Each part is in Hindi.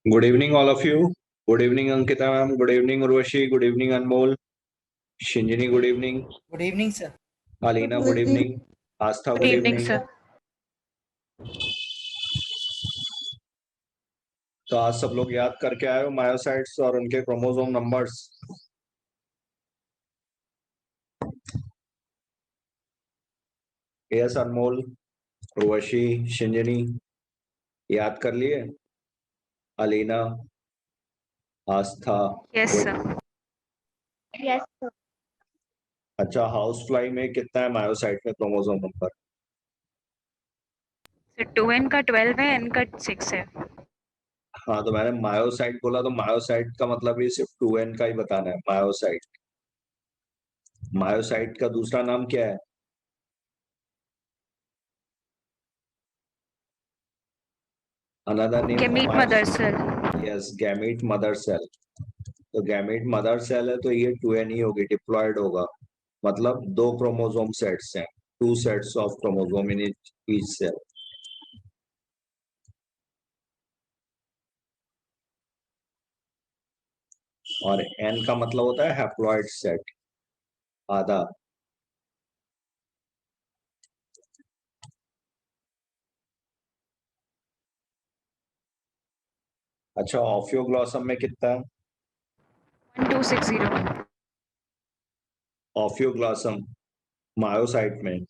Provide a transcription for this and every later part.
Good evening, all of you. Good evening, Ankita ma'am. Good evening, Urvashi. Good evening, Anmol. Shinjini, good evening. Good evening, sir. Alina, good evening. Astha, Good good evening, evening. sir. तो आज सब लोग याद करके आए हो मायोसाइट्स और उनके क्रोमोसोम नंबर्स। यस अनमोल, उर्वशी, शिंजनी याद कर लिए? अलीना, आस्था, Yes, sir. Yes, sir. अच्छा हाउस फ्लाई में कितना है मायोसाइट में क्रोमोसोम नंबर? So 2n का 12 है, n का 6 है. हाँ तो मैंने मायोसाइट बोला तो मायोसाइट का मतलब ये सिर्फ 2n का ही बताना है। मायोसाइट, मायोसाइट का दूसरा नाम क्या है? Another name for Gamete mother cell. yes, gamete mother cell. तो गैमेट मदर सेल है तो ये 2n ही होगी, डिप्लॉयड होगा, मतलब दो क्रोमोसोम सेट्स हैं, 2 sets of chromosome in each cell. और n का मतलब होता है हैप्लॉइड सेट, आधा। अच्छा ऑफियोग्लॉसम में कितना है? 1260. ऑफियोग्लॉसम मायोसाइट में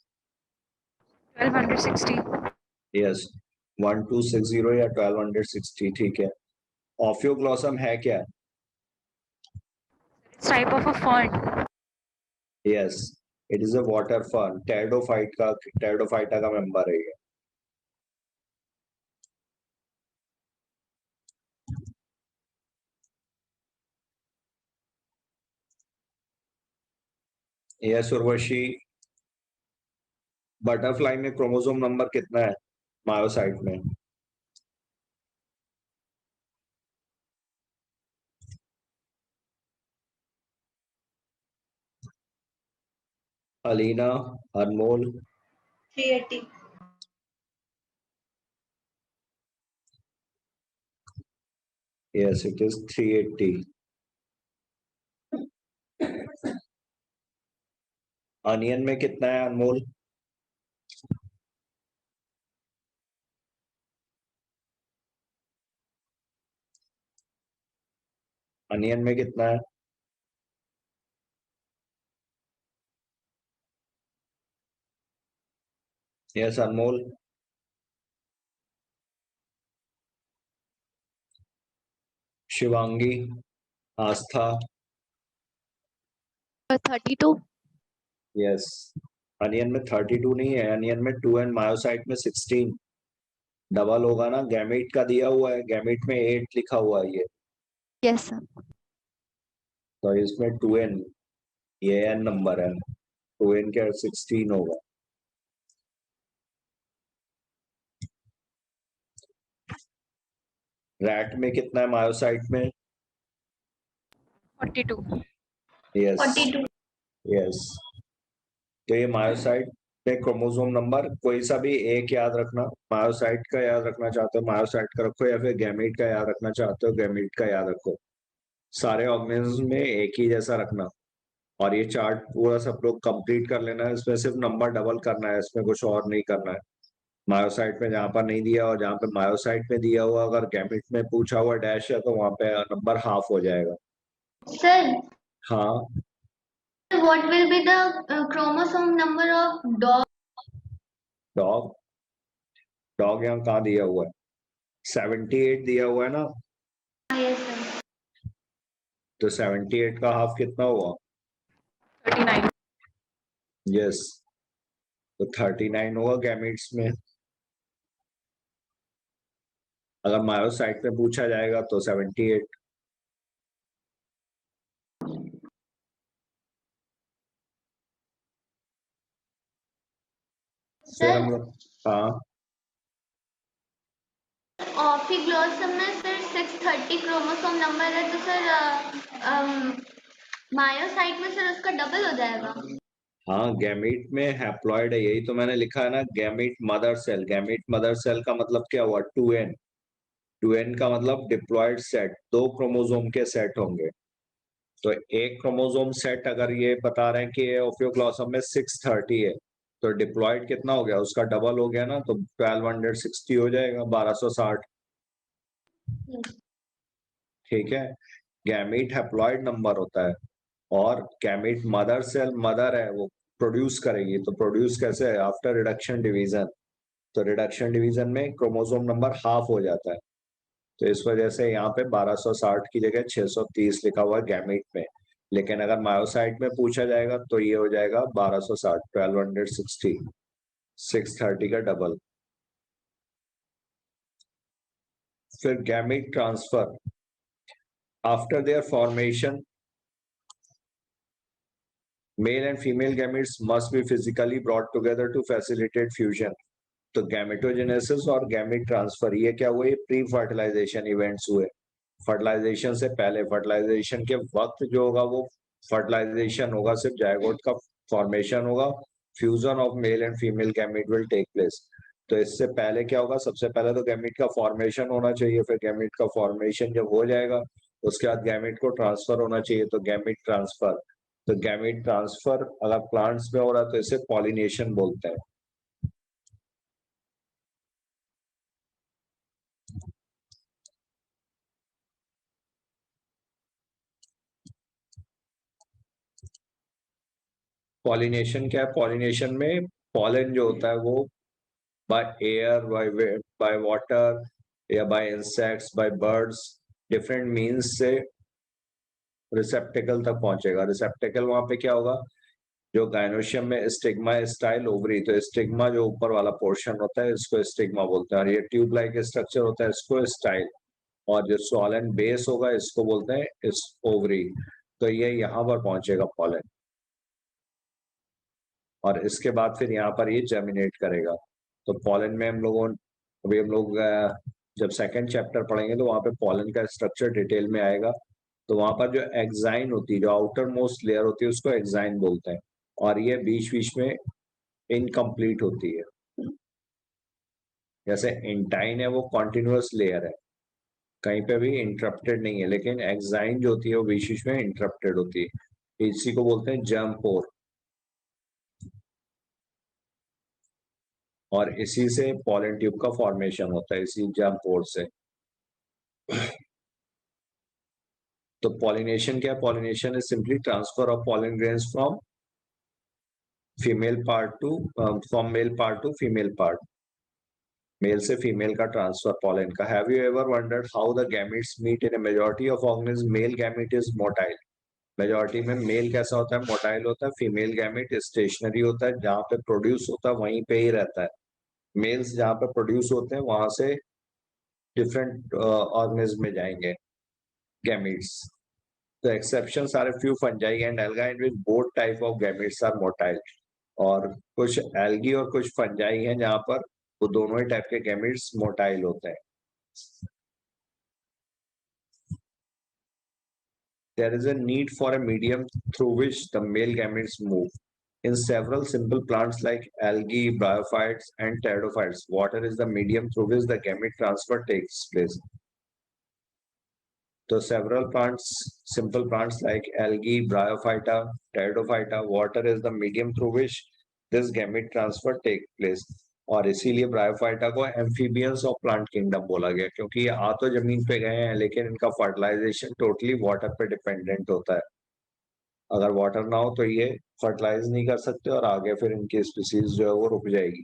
1260. यस 1260 या 1260, ठीक है। ऑफियोग्लॉसम है क्या? It's type of a fern. Yes it is a water fern, pteridophyta का मेंबर है ये। यस उर्वशी, बटरफ्लाई में क्रोमोसोम नंबर कितना है मायोसाइट में? अलीना, अनमोल, 380. yes it is 380. अनियन में कितना है अनमोल? अनियन में कितना है? यस अनमोल, शिवांगी, आस्था, 32. यस अनियन में 32 नहीं है, अनियन में 2 एंड मायोसाइट में 16। डबल होगा ना, गैमेट का दिया हुआ है, गैमेट में 8 लिखा हुआ है ये, Yes, sir. तो इसमें 2n, ये n नंबर है, 2n क्या 16 होगा। रैट में कितना है मायोसाइट में? 42. यस 42. यस तो ये मायोसाइट में क्रोमोसोम नंबर कोई सा भी एक याद रखना, मायोसाइट का याद रखना चाहते हो मायोसाइट का रखो, या फिर गैमेट का याद रखना चाहते हो गैमेट का याद रखो। सारे ऑर्गेनिज्म में एक ही जैसा रखना। और ये चार्ट पूरा सब लोग कंप्लीट कर लेना है, इसमें सिर्फ नंबर डबल करना है, इसमें कुछ और नहीं करना है। मायोसाइट में जहां पर नहीं दिया और जहां पे मायोसाइट में दिया हुआ, अगर गैमेट में पूछा हुआ डैश है तो वहां पे नंबर हाफ हो जाएगा। Sir, हाँ what will be the chromosome number of dog? Dog, dog यहाँ कहाँ दिया हुआ है? 78 दिया हुआ है ना, Yes, sir. तो 78 का हाफ कितना हुआ? 39. यस तो 39 होगा गैमेट्स में। अगर मायोसाइट में पूछा जाएगा तो 78। फिर हम Sir, लोग हाँ ऑफिग्लॉसम में सर 630 क्रोमोसोम नंबर है, तो सर मायोसाइट में सर उसका डबल हो जाएगा। हाँ गैमेट में हैप्लॉइड है, यही तो मैंने लिखा है ना, gamete mother cell. Gamete mother cell का मतलब क्या हुआ? 2n। 2n का मतलब डिप्लॉयड सेट, 2 क्रोमोसोम के सेट होंगे। तो एक क्रोमोसोम सेट अगर ये बता रहे हैं कि ओफियोग्लोसम में 630 है, तो डिप्लॉयड कितना हो गया, उसका डबल हो गया ना, तो 1260 हो जाएगा, 1260। ठीक है। गैमीट हैप्लॉइड नंबर होता है, और गैमीट मदर सेल मदर है, वो प्रोड्यूस करेगी। तो प्रोड्यूस कैसे है, आफ्टर रिडक्शन डिवीजन। तो रिडक्शन डिवीजन में क्रोमोसोम नंबर हाफ हो जाता है, तो इस वजह से यहाँ पे 1260 की जगह 630 लिखा हुआ है गैमीट में। लेकिन अगर मायोसाइट में पूछा जाएगा तो ये हो जाएगा 1260, 1260, 630 का डबल। फिर gamete transfer after their formation, male and female gametes must be physically brought together to facilitate fusion. तो गैमेटोजेनेसिस और गैमेट ट्रांसफर ये क्या हुए, प्री फर्टिलाइजेशन इवेंट्स हुए। फर्टिलाइजेशन से पहले, फर्टिलाइजेशन के वक्त जो होगा वो फर्टिलाइजेशन होगा, सिर्फ जायगोट का फॉर्मेशन होगा, fusion of male and female gamete will take place. तो इससे पहले क्या होगा, सबसे पहले तो गैमेट का फॉर्मेशन होना चाहिए, फिर गैमेट का फॉर्मेशन जब हो जाएगा उसके बाद गैमेट को ट्रांसफर होना चाहिए, तो गैमेट ट्रांसफर। तो गैमेट ट्रांसफर अगर प्लांट्स में हो रहा है तो इसे पॉलिनेशन बोलते हैं। पॉलिनेशन क्या है, पॉलिनेशन में पॉलन जो होता है वो बाय एयर, बाय वाटर, या bye insects, bye birds, different means से रिसेप्टिकल तक पहुंचेगा। रिसेप्टिकल वहां पे क्या होगा, जो गायनोशियम में स्टिग्मा स्टाइल ओवरी, तो स्टिग्मा जो ऊपर वाला पोर्शन होता है इसको स्टिग्मा बोलते हैं, और ये ट्यूब लाइक स्ट्रक्चर होता है इसको स्टाइल, और जो सॉलन बेस होगा इसको बोलते हैं इस ओवरी। तो ये यहाँ पर पहुंचेगा पॉलन, और इसके बाद फिर यहाँ पर ये जर्मिनेट करेगा। तो पॉलन में हम लोग जब सेकंड चैप्टर पढ़ेंगे तो वहाँ पे पॉलन का स्ट्रक्चर डिटेल में आएगा। तो वहाँ पर जो एक्साइन होती है, जो आउटर मोस्ट लेयर होती है उसको एक्साइन बोलते हैं, और ये बीच बीच में इनकम्प्लीट होती है। जैसे इंटाइन है वो कॉन्टिन्यूअस लेयर है, कहीं पे भी इंटरप्टेड नहीं है, लेकिन एक्साइन जो होती है वो बीच बीच में इंटरप्टेड होती है, इसी को बोलते हैं जर्म पोर, और इसी से पॉलन ट्यूब का फॉर्मेशन होता है, इसी जर्म पोर से। तो पॉलिनेशन क्या है, pollination is simply transfer of pollen grains from female part to from male part to female part, male से फीमेल का ट्रांसफर पॉलन का। Have you ever wondered how the gametes meet in a majority of organism, male gamete is motile. Majority में मेल कैसा होता है, मोटाइल होता है, फीमेल गैमेट स्टेशनरी होता है, जहाँ पे प्रोड्यूस होता है वहीं पे ही रहता है। मेल्स जहाँ पे प्रोड्यूस होते हैं वहां से डिफरेंट ऑर्गेनिज्म में जाएंगे gametes. The exceptions are a few fungi and algae in which both type of gametes are motile। और कुछ एल्गी और कुछ फंजाई हैं जहां पर वो दोनों ही टाइप के गैमेट्स मोटाइल होते हैं। There is a need for a medium through which the male gametes move. In several simple plants like algae, bryophytes, and pteridophytes, water is the medium through which the gamete transfer takes place. So several plants, simple plants like algae, bryophyta, pteridophyta, water is the medium through which this gamete transfer take place। और इसीलिए ब्रायोफाइटा को एम्फीबियंस ऑफ प्लांट किंगडम बोला गया, क्योंकि ये आ तो जमीन पे गए हैं लेकिन इनका फर्टिलाइजेशन टोटली वाटर पे डिपेंडेंट होता है। अगर वाटर ना हो तो ये फर्टिलाइज नहीं कर सकते और आगे फिर इनकी स्पीसीज जो है वो रुक जाएगी।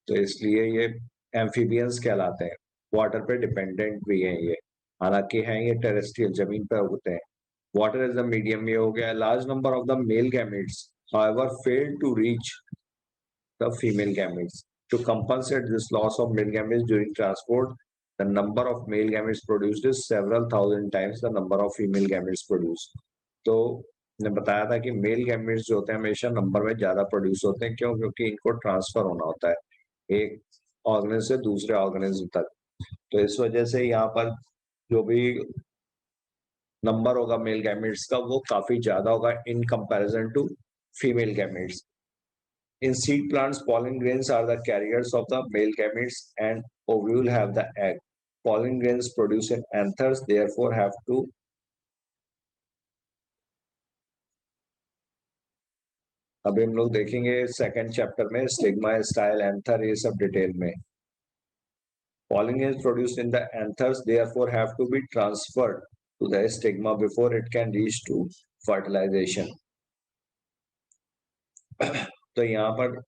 तो इसलिए ये एम्फीबियंस कहलाते हैं, वाटर पे डिपेंडेंट भी हैं ये, हालांकि हैं ये टेरेस्ट्रियल, जमीन पे उगते हैं। वाटर इज द मीडियम, ये हो गया। Large number of the male gametes however failed to reach the female gametes। To compensate this loss of male gametes during transport, the number of male gametes produced is several thousand times the number of female gametes produced। तो ने बताया था कि मेल गैमेट्स जो होते हैं हमेशा नंबर में ज्यादा प्रोड्यूस होते हैं, क्यों, क्योंकि इनको ट्रांसफर होना होता है एक ऑर्गेनिज्म से दूसरे ऑर्गेनिज्म तक। तो इस वजह से यहाँ पर जो भी नंबर होगा मेल गैमेट्स का वो काफी ज्यादा होगा in comparison to female gametes. In seed plants, pollen grains are the carriers of the male gametes and ovule have the egg। pollen grains produced in anthers therefore have to अभी हम लोग देखेंगे सेकंड चैप्टर में स्टिग्मा, स्टाइल, एंथर, ये सब डिटेल में. Pollen grains produced in the anthers therefore have to be transferred to the stigma before it can reach to fertilization. तो यहाँ पर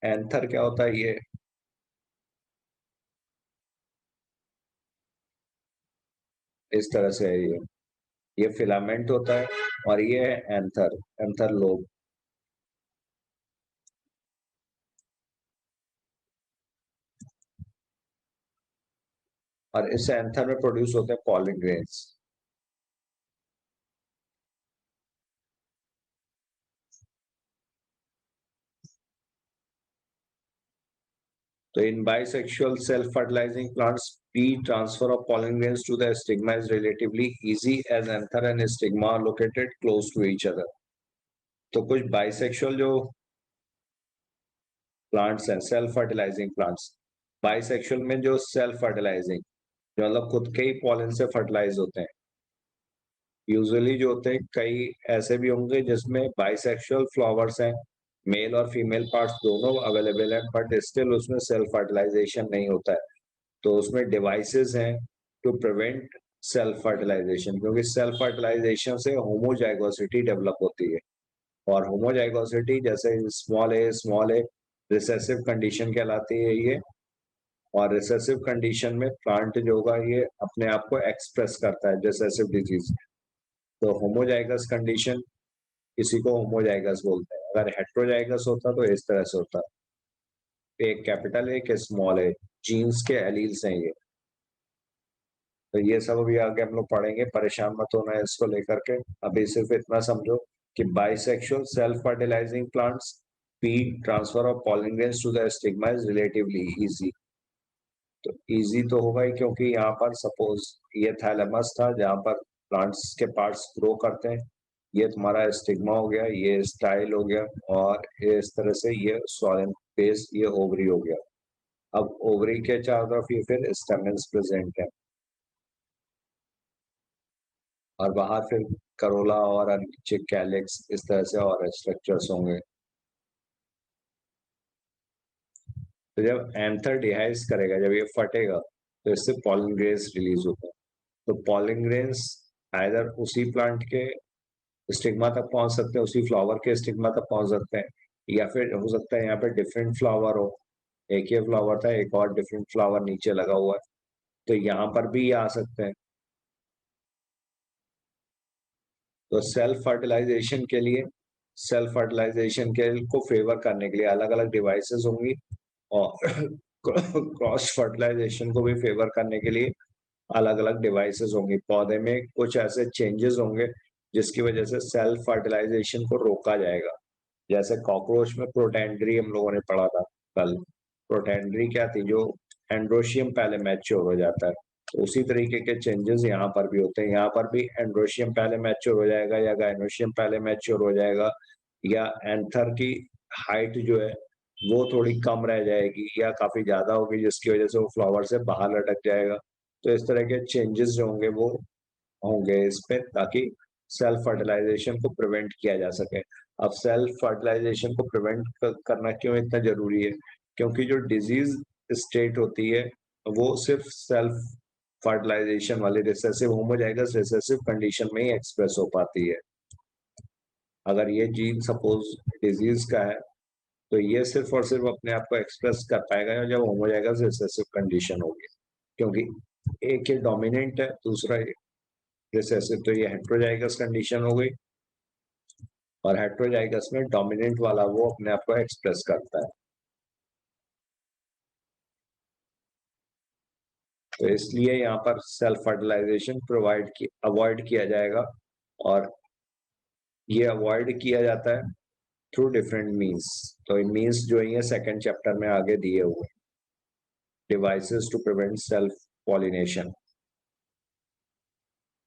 एंथर क्या होता है, ये इस तरह से है, ये फिलामेंट होता है और ये है एंथर, एंथर लोब. और इस एंथर में प्रोड्यूस होते हैं pollen grains. So in bisexual self-fertilizing plants, transfer of pollen grains to the stigma is relatively easy as anther and stigma are located close to each other. तो कुछ bisexual जो plants हैं, self-fertilizing plants, bisexual में जो self-fertilizing, जो मतलब खुद के ही pollen से fertilize होते हैं. Usually जो होते हैं, कई ऐसे भी होंगे जिसमें bisexual flowers हैं, मेल और फीमेल पार्ट्स दोनों अवेलेबल है, बट स्टिल उसमें सेल्फ फर्टिलाइजेशन नहीं होता है. तो उसमें डिवाइसेस हैं टू प्रिवेंट सेल्फ फर्टिलाइजेशन, क्योंकि सेल्फ फर्टिलाइजेशन से होमोजाइगोसिटी डेवलप होती है. और होमोजाइगोसिटी जैसे स्मॉल ए रिसेसिव कंडीशन कहलाती है ये. और रिसेसिव कंडीशन में प्लांट जो होगा ये अपने आप को एक्सप्रेस करता है रिसेसिव डिजीज. तो होमोजाइगस कंडीशन, इसी को होमोजाइगस बोलते हैं. अगर हेट्रोजाइगस होता तो इस तरह से होता, एक कैपिटल है, एक स्मॉल है, जीन्स के एलील्स हैं ये. तो ये सब अभी आगे हम लोग पढ़ेंगे, परेशान मत होना है इसको लेकर के. अभी सिर्फ इतना समझो कि bisexual self fertilizing plants transfer of pollen grains to the stigma is relatively easy. तो इजी तो होगा ही, क्योंकि यहाँ पर सपोज ये थैलेमस था जहाँ पर प्लांट्स के पार्ट्स ग्रो करते हैं, ये तुम्हारा स्टिग्मा हो गया, ये स्टाइल हो गया, और ये इस तरह से ये सोलन बेस, ये ओवरी हो गया. अब ओवरी के चारों तरफ ये फिर स्टेमेंस प्रेजेंट है, और बाहर फिर करोला और नीचे कैलिक्स, इस तरह से और स्ट्रक्चर्स होंगे. तो जब एंथर डिहाइज करेगा, जब ये फटेगा, तो इससे पॉलन ग्रेन्स रिलीज होता है. तो पॉलन ग्रेन्स आइदर उसी प्लांट के स्टिग्मा तक पहुंच सकते हैं, उसी फ्लावर के स्टिग्मा तक पहुंच सकते हैं, या फिर हो सकता है यहाँ पे डिफरेंट फ्लावर हो, एक ही फ्लावर था, एक और डिफरेंट फ्लावर नीचे लगा हुआ है, तो यहाँ पर भी ये आ सकते हैं. तो सेल्फ फर्टिलाइजेशन को फेवर करने के लिए अलग अलग डिवाइसेस होंगी, और क्रॉस फर्टिलाइजेशन को भी फेवर करने के लिए अलग अलग डिवाइसेस होंगी. पौधे में कुछ ऐसे चेंजेस होंगे जिसकी वजह से सेल्फ फर्टिलाइजेशन को रोका जाएगा. जैसे कॉकरोच में प्रोटेंडरी हम लोगों ने पढ़ा था कल. प्रोटेंडरी क्या थी, जो एंड्रोशियम पहले मैच्योर हो जाता है. तो उसी तरीके के चेंजेस यहाँ पर भी होते हैं. यहाँ पर भी एंड्रोशियम पहले मैच्योर हो जाएगा, या गाइनोशियम पहले मैच्योर हो जाएगा, या एंथर की हाइट जो है वो थोड़ी कम रह जाएगी या काफी ज्यादा होगी, जिसकी वजह से वो फ्लावर से बाहर लटक जाएगा. तो इस तरह के चेंजेस जो होंगे वो होंगे इस पे, ताकि सेल्फ फर्टिलाइजेशन को प्रिवेंट किया जा सके. अब सेल्फ फर्टिलाइजेशन को प्रिवेंट करना क्यों इतना जरूरी है, क्योंकि जो डिजीज स्टेट होती है वो सिर्फ सेल्फ फर्टिलाइजेशन वाले रिसेसिव होमोजाइगस रिसेसिव कंडीशन में ही एक्सप्रेस हो पाती है. अगर ये जीन सपोज डिजीज का है, तो ये सिर्फ और सिर्फ अपने आप को एक्सप्रेस कर पाएगा जब होमोजाइगस रिसेसिव कंडीशन होगी, क्योंकि एक ये डोमिनेंट है, दूसरा रिसेसिव. तो ये हेट्रोजाइगस कंडीशन हो गई, और हेट्रोजाइगस में डोमिनेंट वाला वो अपने आप को एक्सप्रेस करता है. तो इसलिए यहाँ पर सेल्फ फर्टिलाइजेशन अवॉइड किया जाएगा, और ये अवॉइड किया जाता है थ्रू डिफरेंट मीन्स. तो मीन्स जो है सेकंड चैप्टर में आगे दिए हुए, devices to prevent self pollination.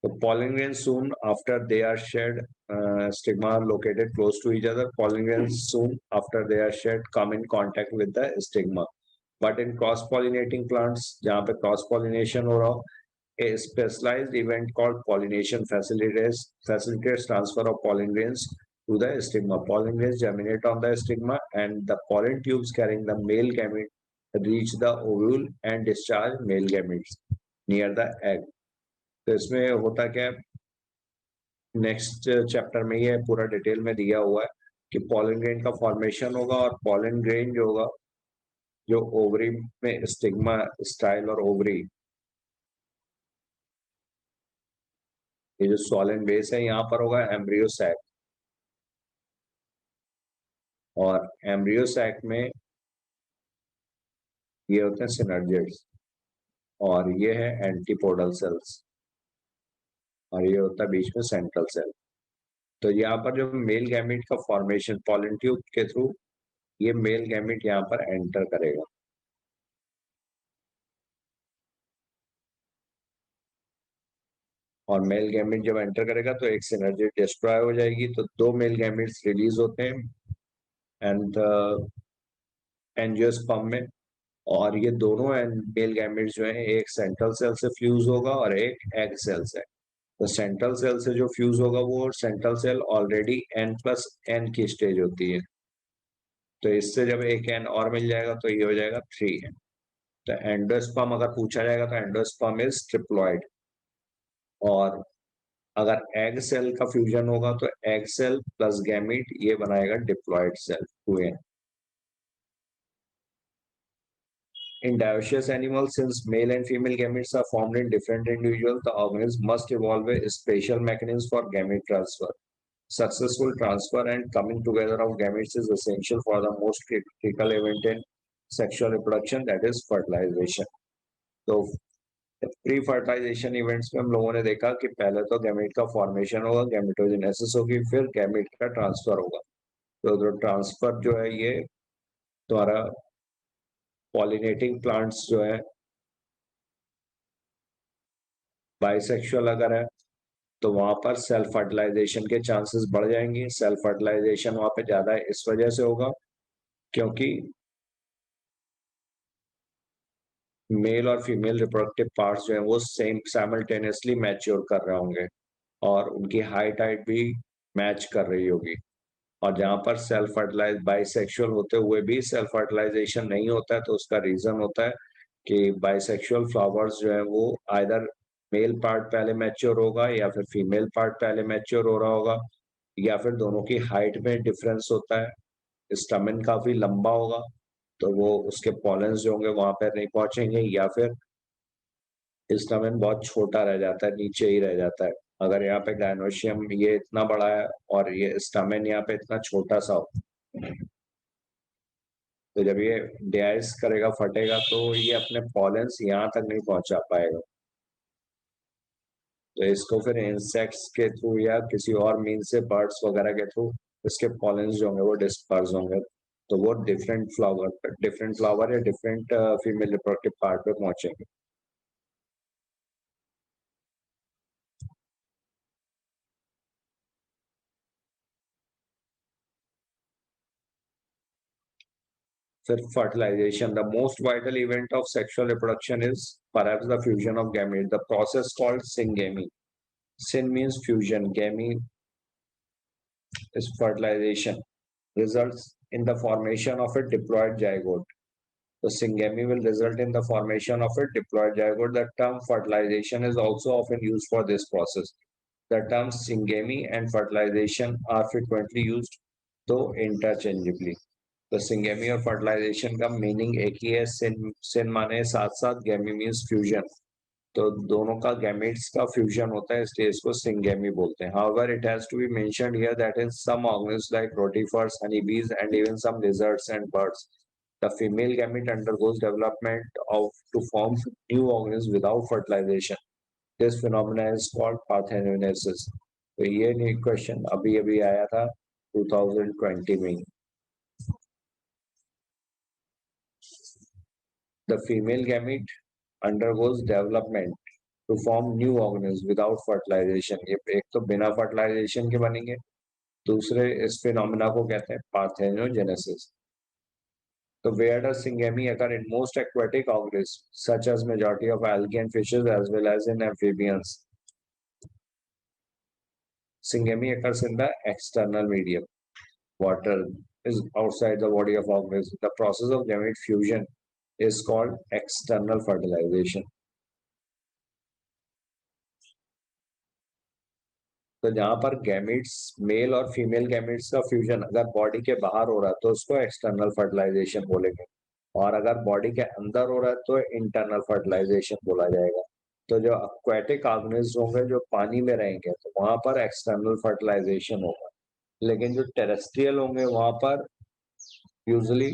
So pollen grains soon after they are shed, stigma located close to each other. Pollen grains soon after they are shed come in contact with the stigma. But in cross-pollinating plants, जहाँ पे cross-pollination हो रहा हो, a specialized event called pollination facilitates transfer of pollen grains to the stigma. Pollen grains germinate on the stigma, and the pollen tubes carrying the male gamete reach the ovule and discharge male gametes near the egg. तो इसमें होता क्या है, नेक्स्ट चैप्टर में ये पूरा डिटेल में दिया हुआ है कि पॉलन ग्रेन का फॉर्मेशन होगा, और पॉलन ग्रेन जो होगा, जो ओवरी में स्टिग्मा स्टाइल और ओवरी, ये जो सॉलन बेस है यहाँ पर होगा एम्ब्रियो सैक, और एम्ब्रियो सैक में ये होते हैं सिनर्जिड्स, और ये है एंटीपोडल सेल्स, और ये होता है बीच में सेंट्रल सेल। तो यहाँ पर जो मेल गैमेट का फॉर्मेशन पॉलन ट्यूब के थ्रू, ये मेल गैमेट यहाँ पर एंटर करेगा, और मेल गैमेट जब एंटर करेगा तो एक सिनर्जी डिस्ट्रॉय हो जाएगी, तो दो मेल गैमेट्स रिलीज होते हैं एंड एंजियोस्पर्म में, और ये दोनों मेल गैमेट्स जो है एक सेंट्रल सेल से फ्यूज होगा और एक एग सेल से। तो सेंट्रल सेल से जो फ्यूज होगा वो सेंट्रल सेल ऑलरेडी n+n की स्टेज होती है, तो इससे जब एक n और मिल जाएगा तो ये हो जाएगा 3n। तो एंडोस्पर्म अगर पूछा जाएगा तो एंडोस्पर्म इज ट्रिप्लॉइड, और अगर एग सेल का फ्यूजन होगा तो एग सेल प्लस गैमीट ये बनाएगा diploid cell 2n। In dioecious animals, since male and female gametes are formed in different individuals, the organism must evolve a special mechanism for gamete transfer. Successful transfer and coming together of gametes is essential for the most critical event in sexual reproduction, that is fertilization. तो प्री फर्टिलाइजेशन इवेंट्स में हम लोगों ने देखा कि पहले तो गैमेट का फॉर्मेशन होगा, गैमेटोजेनेसिस होगी, फिर गैमेट का ट्रांसफर होगा। तो ट्रांसफर जो है ये द्वारा पॉलिनेटिंग प्लांट्स जो है बाइसेक्सुअल अगर है तो वहां पर सेल्फ फर्टिलाइजेशन के चांसेस बढ़ जाएंगे। सेल्फ फर्टिलाइजेशन वहां पे ज्यादा इस वजह से होगा क्योंकि मेल और फीमेल रिप्रोडक्टिव पार्ट्स जो है वो सेम साइमल्टेनियसली मैच्योर कर रहे होंगे, और उनकी हाइट भी मैच कर रही होगी। और जहां पर सेल्फ फर्टिलाइज बाइसेक्सुअल होते हुए भी सेल्फ फर्टिलाइजेशन नहीं होता है, तो उसका रीजन होता है कि बाइसेक्सुअल फ्लावर्स जो है वो आइदर मेल पार्ट पहले मैच्योर होगा या फिर फीमेल पार्ट पहले मैच्योर हो रहा होगा, या फिर दोनों की हाइट में डिफरेंस होता है। स्टमन काफी लंबा होगा तो वो उसके पॉलेंस जो होंगे वहां पर नहीं पहुंचेंगे, या फिर स्टमन बहुत छोटा रह जाता है, नीचे ही रह जाता है। अगर यहाँ पे गायनोशियम ये इतना बड़ा है और ये स्टमन यहाँ पे इतना छोटा सा हो, तो जब ये डिआइस करेगा, फटेगा, तो ये अपने पॉलेंस यहाँ तक नहीं पहुंचा पाएगा। तो इसको फिर इंसेक्ट्स के थ्रू या किसी और मीन से बर्ड्स वगैरह के थ्रू इसके पॉलेंस जो होंगे वो डिस्पर्स होंगे, तो वो डिफरेंट फ्लावर या डिफरेंट फीमेल रिप्रोडक्टिव पार्ट पे पहुंचेंगे। Then fertilization, the most vital event of sexual reproduction is perhaps the fusion of gametes, the process called syngamy. Syn means fusion, gamy is fertilization, results in the formation of a diploid zygote. The syngamy will result in the formation of a diploid zygote. The term fertilization is also often used for this process. The terms syngamy and fertilization are frequently used, though interchangeably. तो सिंगेमी और फर्टिलाइजेशन का मीनिंग एक ही है, सिन माने साथ साथ, गैमी मीन्स फ्यूजन, तो दोनों का गैमेट्स का फ्यूजन होता है, इसलिए इसको सिंगेमी बोलते हैं। However, it has to be mentioned here that in some organisms like rotifers, honeybees, and even some lizards and birds, the female gamete undergoes development to form new organisms without fertilization. This phenomenon is called parthenogenesis. तो ये नहीं क्वेश्चन अभी अभी आया था 2020 में। The female gamete undergoes development to form new organism without fertilization. ये एक तो बिना फर्टिलाइजेशन के बनेंगे, दूसरे इस फिनोमिना को कहते हैं parthenogenesis. So where does syngamy occur? In most aquatic organisms, such as majority of algae and fishes, as well as in amphibians. Syngamy occurs in the external medium. Water is outside the body of organism. The process of gamete fusion is called external fertilization. तो जहां पर गैमेट्स, मेल और फीमेल गैमेट्स का फ्यूजन अगर बॉडी के बाहर हो रहा है तो उसको एक्सटर्नल फर्टिलाइजेशन बोलेंगे, और अगर बॉडी के अंदर हो रहा है तो इंटरनल फर्टिलाइजेशन बोला जाएगा। तो जो एक्वेटिक ऑर्गेनिज्म होंगे जो पानी में रहेंगे तो वहां पर एक्सटर्नल फर्टिलाइजेशन होगा, लेकिन जो टेरेस्ट्रियल होंगे वहां पर यूजुअली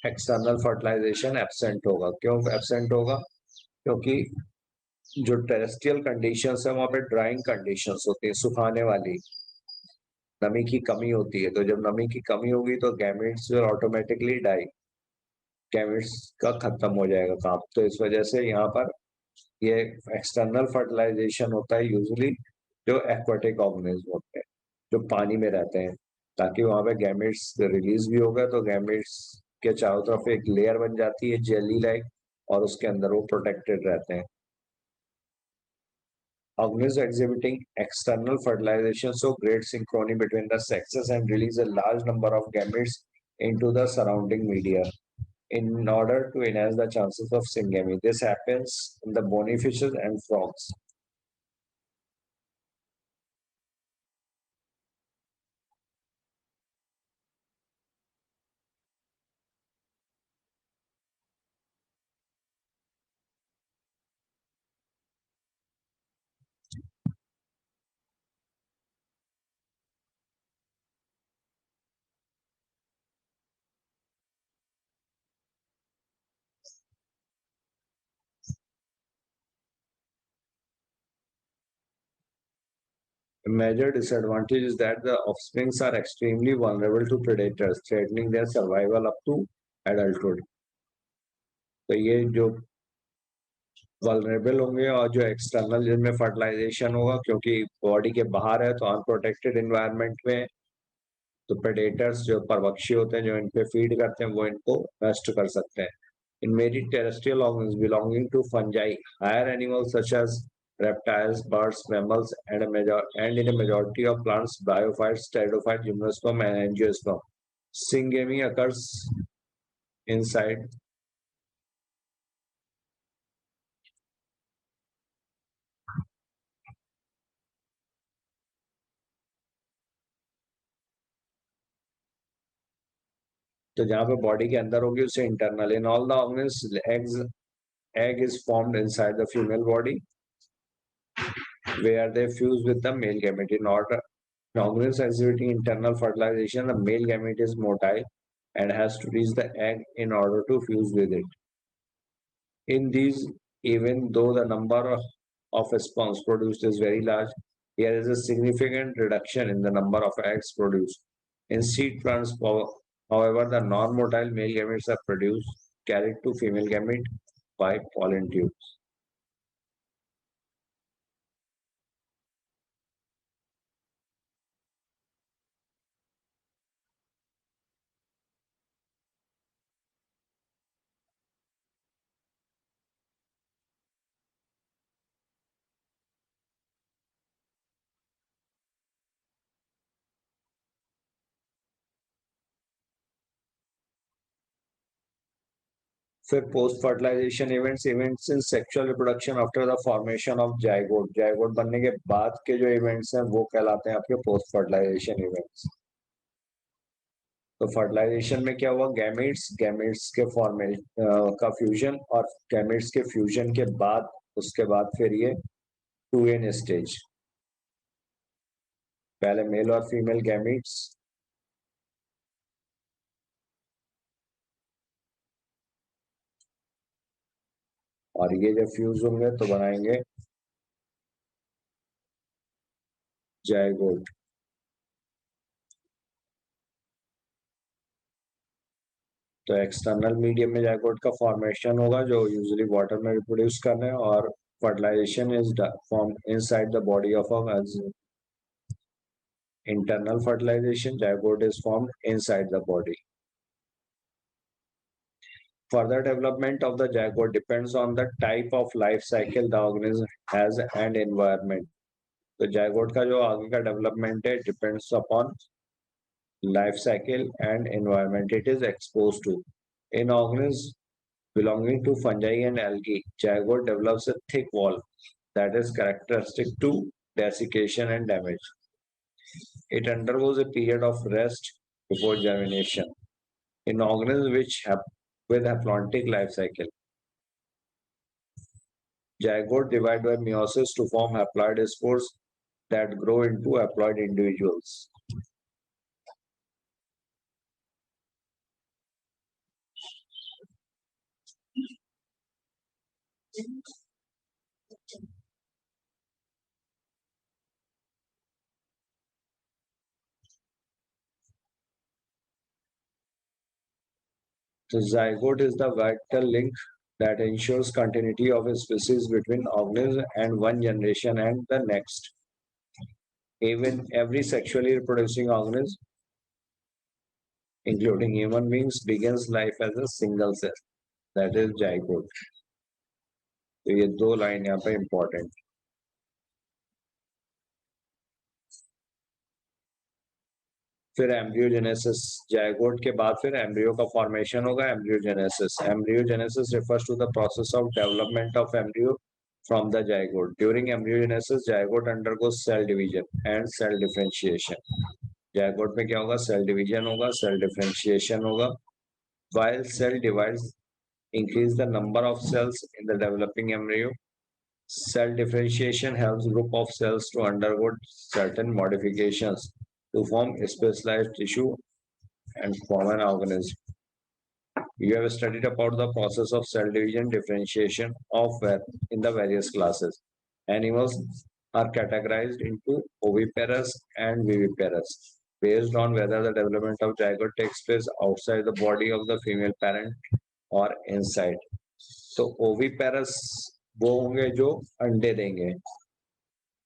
एक्सटर्नल फर्टिलाइजेशन एब्सेंट होगा। क्यों एब्सेंट होगा? क्योंकि जो टेरेस्ट्रियल कंडीशंस है वहां पे ड्राइंग कंडीशंस होती है, सुखाने वाली, नमी की कमी होती है। तो जब नमी की कमी होगी तो gametes will automatically die, gametes का खत्म हो जाएगा काम। तो इस वजह से यहाँ पर ये एक्सटर्नल फर्टिलाइजेशन होता है यूजुअली जो एक्वाटिक ऑर्गेनिज्म होते हैं, जो पानी में रहते हैं, ताकि वहां पे गैमेट्स रिलीज भी होगा तो गैमेट्स के चारों तरफ एक लेयर बन जाती है जेली लाइक, और उसके अंदर वो प्रोटेक्टेड रहते हैं। Organisms exhibiting external fertilization show great synchrony between the sexes and release a large number of gametes into the surrounding media in order to enhance the chances of syngamy. This happens in the bony fishes and frogs. A major disadvantage is that the offsprings are extremely vulnerable to predators, threatening their survival up to adulthood. तो ये जो वल्नरेबल होंगे और जो एक्सटर्नल जिनमें फर्टिलाइजेशन होगा, क्योंकि बॉडी के बाहर है तो अनप्रोटेक्टेड एनवायरनमेंट में, तो प्रेडेटर्स जो परभक्षी होते हैं जो इन पे फीड करते हैं वो इनको नष्ट कर सकते हैं। In many terrestrial organs belonging to fungi, higher animals such as reptiles, birds, mammals, and in a majority of plants, biophytes, pteridophytes, gymnosperm, and angiosperm. Syngamy occurs inside तो जहां पे बॉडी के अंदर होगी उसे internal. In all the organs egg is formed inside the female body where they fuse with the male gamete. In order, in organisms exhibiting internal fertilization, the male gamete is motile and has to reach the egg in order to fuse with it. In these, even though the number of sperms produced is very large, there is a significant reduction in the number of eggs produced. In seed plants, however, the non-motile male gametes are produced, carried to female gamete by pollen tubes. फिर post fertilization events in sexual reproduction after the formation of zygote. Zygote बनने के बाद के जो इवेंट्स हैं वो कहलाते हैं आपके पोस्ट फर्टिलाइजेशन इवेंट्स। तो फर्टिलाइजेशन में क्या हुआ? गैमेट्स के फॉर्मेशन का फ्यूजन, और गैमेट्स के फ्यूजन के बाद उसके बाद फिर ये 2n स्टेज, पहले मेल और फीमेल गैमेट्स, और ये जब फ्यूज होंगे तो बनाएंगे जाइगोट। तो एक्सटर्नल मीडियम में जाइगोट का फॉर्मेशन होगा जो यूजुअली वाटर में रिप्रोड्यूस कर रहे हैं, और fertilization is formed inside the body of organism. Internal fertilization, zygote is formed inside the body. Further development of the zygote depends on the type of life cycle the organism has and environment. तो zygote का जो आगे का development है depends upon life cycle and environment it is exposed to. In organisms belonging to fungi and algae, zygote develops a thick wall that is characteristic to desiccation and damage. It undergoes a period of rest before germination. In organisms which have with haplontic life cycle, zygote divide by meiosis to form haploid spores that grow into haploid individuals. The zygote is the vital link that ensures continuity of a species between organisms and one generation and the next. Even every sexually reproducing organism, including human beings, begins life as a single cell. That is zygote. तो ये दो लाइन यहाँ पे इम्पोर्टेंट. फिर एम्ब्रियोजेनेसिस, जायगोट के बाद फिर एम्ब्रियो का फॉर्मेशन होगा. Embryogenesis, embryogenesis refers to the process of development of embryo from the zygote. During embryogenesis, zygote undergoes cell division and cell differentiation. zygote में क्या होगा? Cell division होगा, cell differentiation होगा. While cell divides increase the number of cells in the developing embryo, cell differentiation helps group of cells to undergo certain modifications to form specialized tissue and form an organism. You have studied about the process of cell division differentiation in the various classes. Animals are categorized into oviparous and viviparous based on whether the development of zygote takes place outside the body of the female parent or inside. तो oviparous वो होंगे जो अंडे देंगे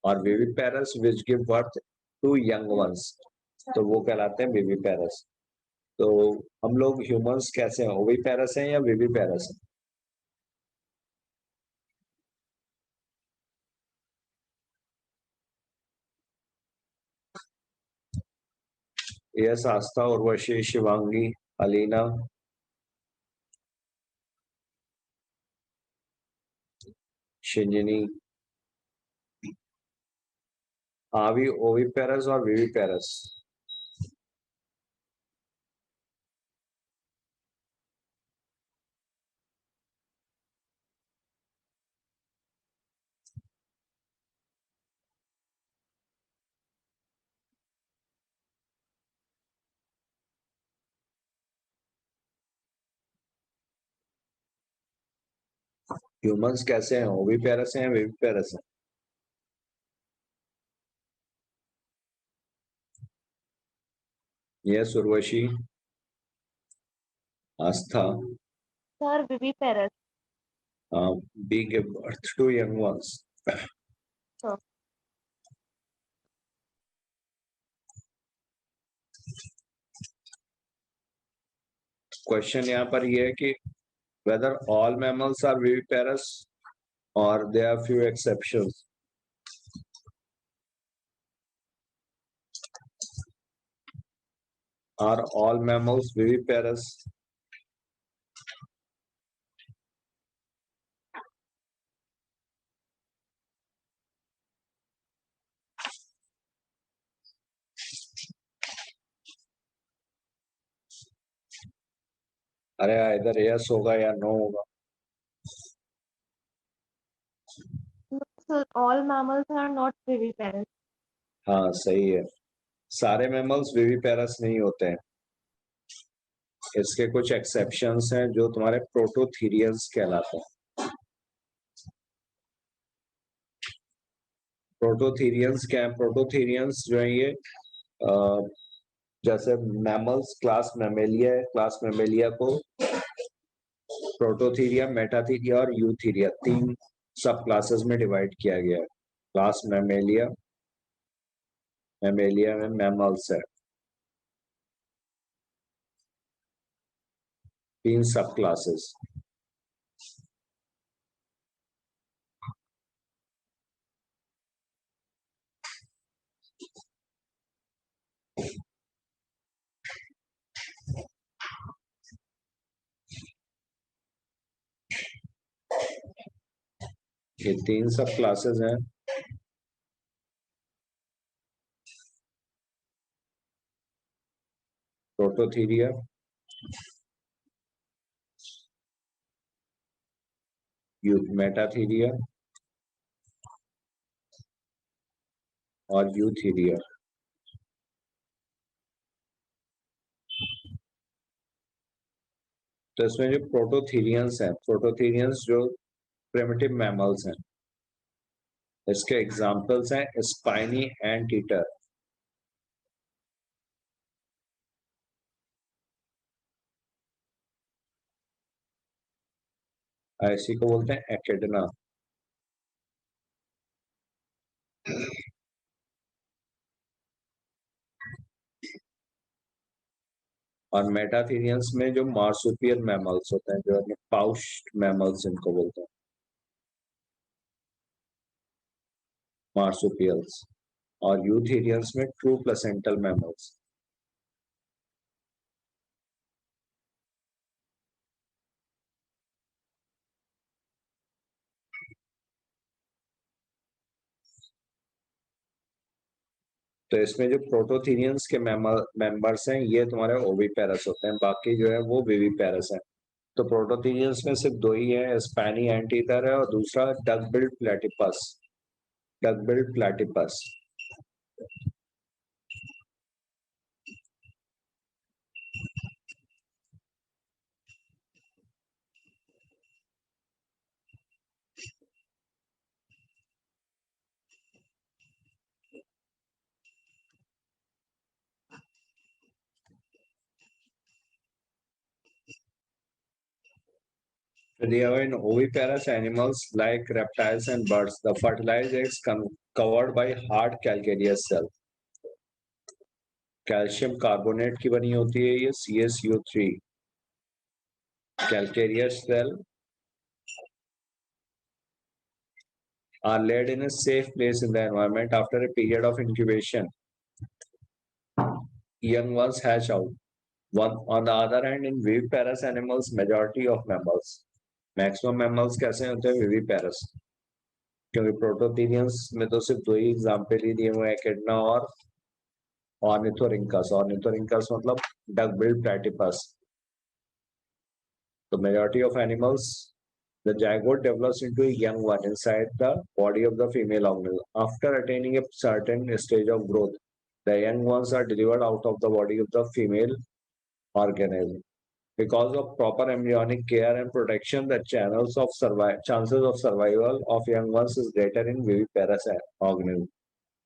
और viviparous which give birth to young ones, तो वो कहलाते हैं viviparous. तो हम लोग ह्यूमंस कैसे हैं? ओविपेरस हैं या विविपेरस हैं? यस, आस्था, उर्वशी, शिवांगी, अलीना, शिंजनी. आवी ओविपेरस और विविपेरस? ह्यूमंस कैसे हैं? ओविपेरस हैं या विविपेरस हैं? Yes, Urvashi, Aastha. Sir, viviparous. We give birth to young ones. Sure. Question यहाँ पर ये है कि whether all mammals are viviparous or there are few exceptions. Are all mammals viviparous? अरे इधर यस होगा या नो होगा? So all mammals are not viviparous. हाँ, सही है. सारे मैमल्स विविपेरस नहीं होते हैं. इसके कुछ एक्सेप्शंस हैं जो तुम्हारे प्रोटोथीरियंस कहलाते हैं. प्रोटोथीरियंस क्या है? प्रोटोथीरियंस जो है ये जैसे मैमल्स क्लास मैमेलिया है, क्लास मैमेलिया को प्रोटोथीरिया, मेटाथीरिया और यूथीरिया तीन सब क्लासेस में डिवाइड किया गया है। क्लास मैमेलिया, मैमेलिया में मैमल्स है, 3 सब क्लासेस। ये 3 सब क्लासेस हैं। प्रोटोथीरिया, मेटाथीरिया और यूथीरिया। तो इसमें जो प्रोटोथीरियंस हैं, प्रोटोथीरियंस जो प्रिमिटिव मैमल्स हैं, इसके एग्जांपल्स हैं स्पाइनी एंट ईटर, इसी को बोलते हैं एकेडना। और मेटाथीरियंस में जो मार्सुपियल मैमल्स होते हैं, जो पाउच्ड मैमल्स इनको बोलते हैं, मार्सुपियल्स। और यूथेरियंस में ट्रू प्लेसेंटल मैमल्स। तो इसमें जो प्रोटोथीरियंस के मेंबर्स हैं, ये तुम्हारे ओविपेरस होते हैं, बाकी जो है वो विविपेरस हैं। तो प्रोटोथीरियंस में सिर्फ 2 ही है, स्पैनी एंटीथर है और दूसरा duck billed platypus, duck billed platypus. They are in oviparous animals like reptiles and birds. The fertilized eggs covered by hard calcareous cell. Calcium carbonate की बनी होती है ये CaCO3। Calcareous cell are laid in a safe place in the environment. After a period of incubation, young ones hatch out. On the other hand, in viviparous animals, majority of mammals, maximum mammals कैसे होते हैं? विविपेरस। क्योंकि प्रोटोथीरियंस में तो सिर्फ 2 ही एग्जाम्पल ही दिए हुए हैं, एकेडना और ऑर्निथोरिंकस। ऑर्निथोरिंकस मतलब डक बिल्ड प्लेटिपस। तो majority of animals, the zygote develops into a young one inside the body of the female organism. After attaining a certain stage of growth, the young ones are delivered out of the body of the female organism. Because of proper embryonic care and protection, the chances of survival of young ones is greater in viviparous organism.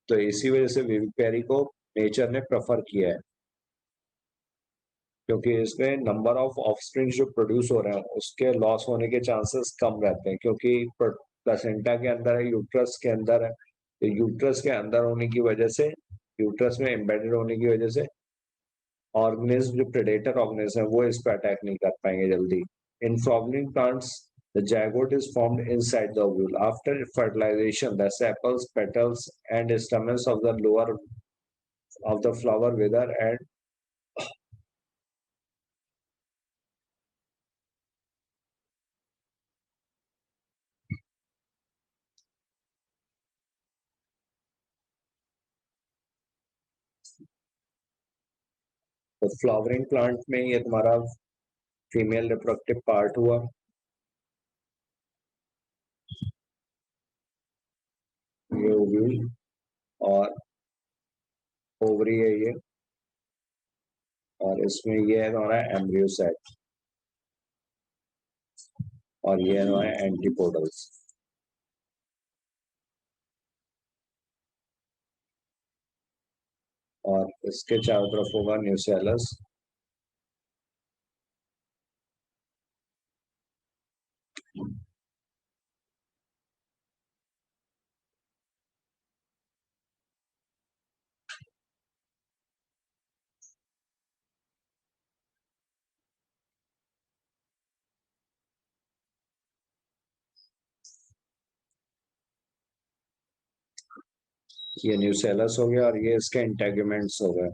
तो इसी वजह से विविपेरी को नेचर ने प्रेफर किया है, क्योंकि इसमें नंबर ऑफ ऑफस्प्रिंग जो प्रोड्यूस हो रहे हैं उसके लॉस होने के चांसेस कम रहते हैं, क्योंकि प्लेसेंटा के अंदर है, यूट्रस के अंदर है। तो यूट्रस के अंदर होने की वजह से, यूट्रस में एम्बेडेड होने की वजह से ऑर्गेनिज्म जो प्रेडेटर ऑर्गेनिज्म है वो इस पर अटैक नहीं कर पाएंगे जल्दी। In flowering plants the zygote is formed inside the ovule. After fertilization, the sepals, petals, and stamens of the lower of the flower wither and तो फ्लावरिंग प्लांट में ये तुम्हारा फीमेल रिप्रोडक्टिव पार्ट हुआ, ये ओव्यूल और ओवरी है ये, और इसमें ये है तुम्हारा एम्ब्रियो सेट और ये है तुम्हारे एंटीपोडल्स। और इसके चारों तरफ होगा न्यूसेलस। ये न्यूसेलस हो गया और ये इसके इंटेग्यूमेंट्स हो गए।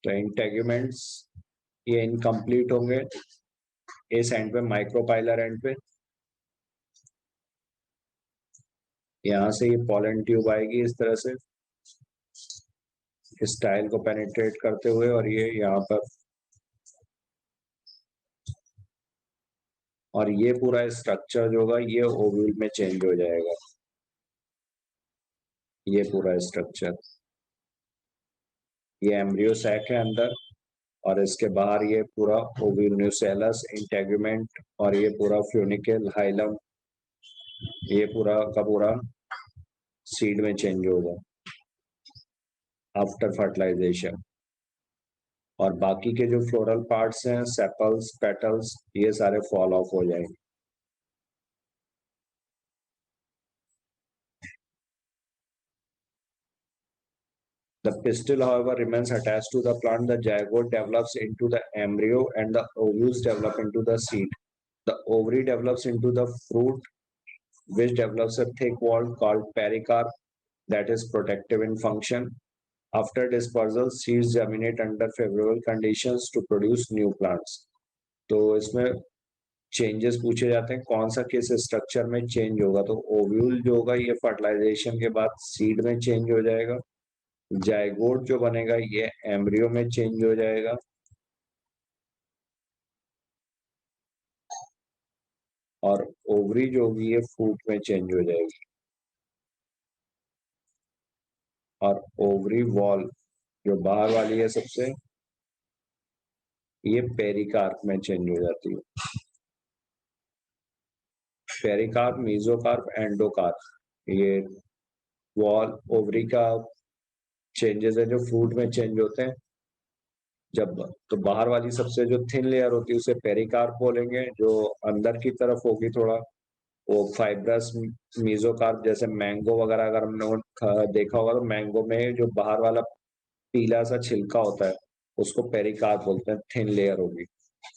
तो इंटेग्यूमेंट्स ये इनकम्प्लीट होंगे इस एंड पे, माइक्रोपाइलर एंड पे। यहाँ से ये पॉलन ट्यूब आएगी इस तरह से इस टाइल को पेनिट्रेट करते हुए, और ये यहाँ पर, और ये पूरा स्ट्रक्चर जो होगा ये ओव्यूल में चेंज हो जाएगा। ये पूरा स्ट्रक्चर, ये एम्ब्रियो सैक है अंदर, और इसके बाहर ये पूरा ओव्यूल, न्यूसेलस, इंटेग्यूमेंट, और ये पूरा फ्यूनिकल, हाइलम, ये पूरा का पूरा सीड में चेंज होगा आफ्टर फर्टिलाइजेशन। और बाकी के जो फ्लोरल पार्ट्स हैं, सेपल्स, पेटल्स, ये सारे फॉल ऑफ हो जाएंगे। The pistil, however, remains attached to the plant. The zygote develops into the embryo and the ovules develop into the seed. The ovary develops into the fruit, which develops a thick wall called pericarp that is protective in function. After dispersal, seeds germinate under favorable conditions to produce new plants. तो इसमें चेंजेस पूछे जाते हैं, कौन सा किस स्ट्रक्चर में चेंज होगा। तो ओव्यूल जो होगा ये फर्टिलाइजेशन के बाद सीड में चेंज हो जाएगा। जाइगोट जो बनेगा ये एम्ब्रियो में चेंज हो जाएगा, और ओवरी जो होगी ये फ्रूट में चेंज हो जाएगी, और ओवरी वॉल जो बाहर वाली है सबसे, ये पेरिकार्प में चेंज हो जाती है। पेरिकार्प, मीजोकार्प, एंडोकार्प, ये वॉल ओवरी का चेंजेस है जो फ्रूट में चेंज होते हैं। जब तो बाहर वाली सबसे जो थिन लेयर होती है उसे पेरिकार्प बोलेंगे, जो अंदर की तरफ होगी थोड़ा वो फाइब्रस मीजोकार्प। जैसे मैंगो वगैरह अगर हमने देखा होगा तो मैंगो में जो बाहर वाला पीला सा छिलका होता है उसको पेरिकार्प बोलते हैं, थिन लेयर होगी।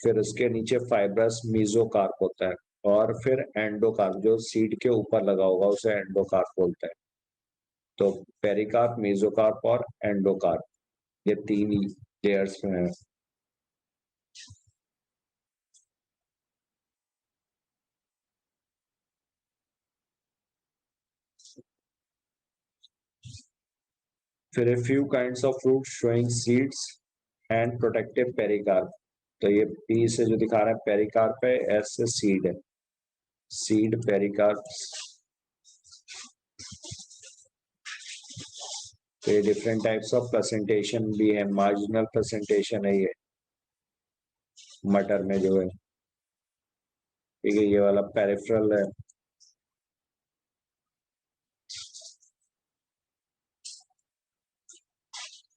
फिर उसके नीचे फाइब्रस मीजोकार्प होता है, और फिर एंडोकार्प जो सीड के ऊपर लगा होगा उसे एंडोकार्प बोलते हैं। तो पेरिकार्प, मीजोकार्प और एंडोकार्प, ये तीन लेयर्स में है। फिर a few kinds of fruit showing seeds and protective pericarp। तो ये P से जो दिखा रहा है पेरिकार्प है, S से सीड है, सीड पेरिकार्प। तो ये डिफरेंट टाइप्स ऑफ प्रेजेंटेशन भी है, मार्जिनल प्रेजेंटेशन है ये मटर में जो है, ठीक है। ये वाला पेरिफेरल है,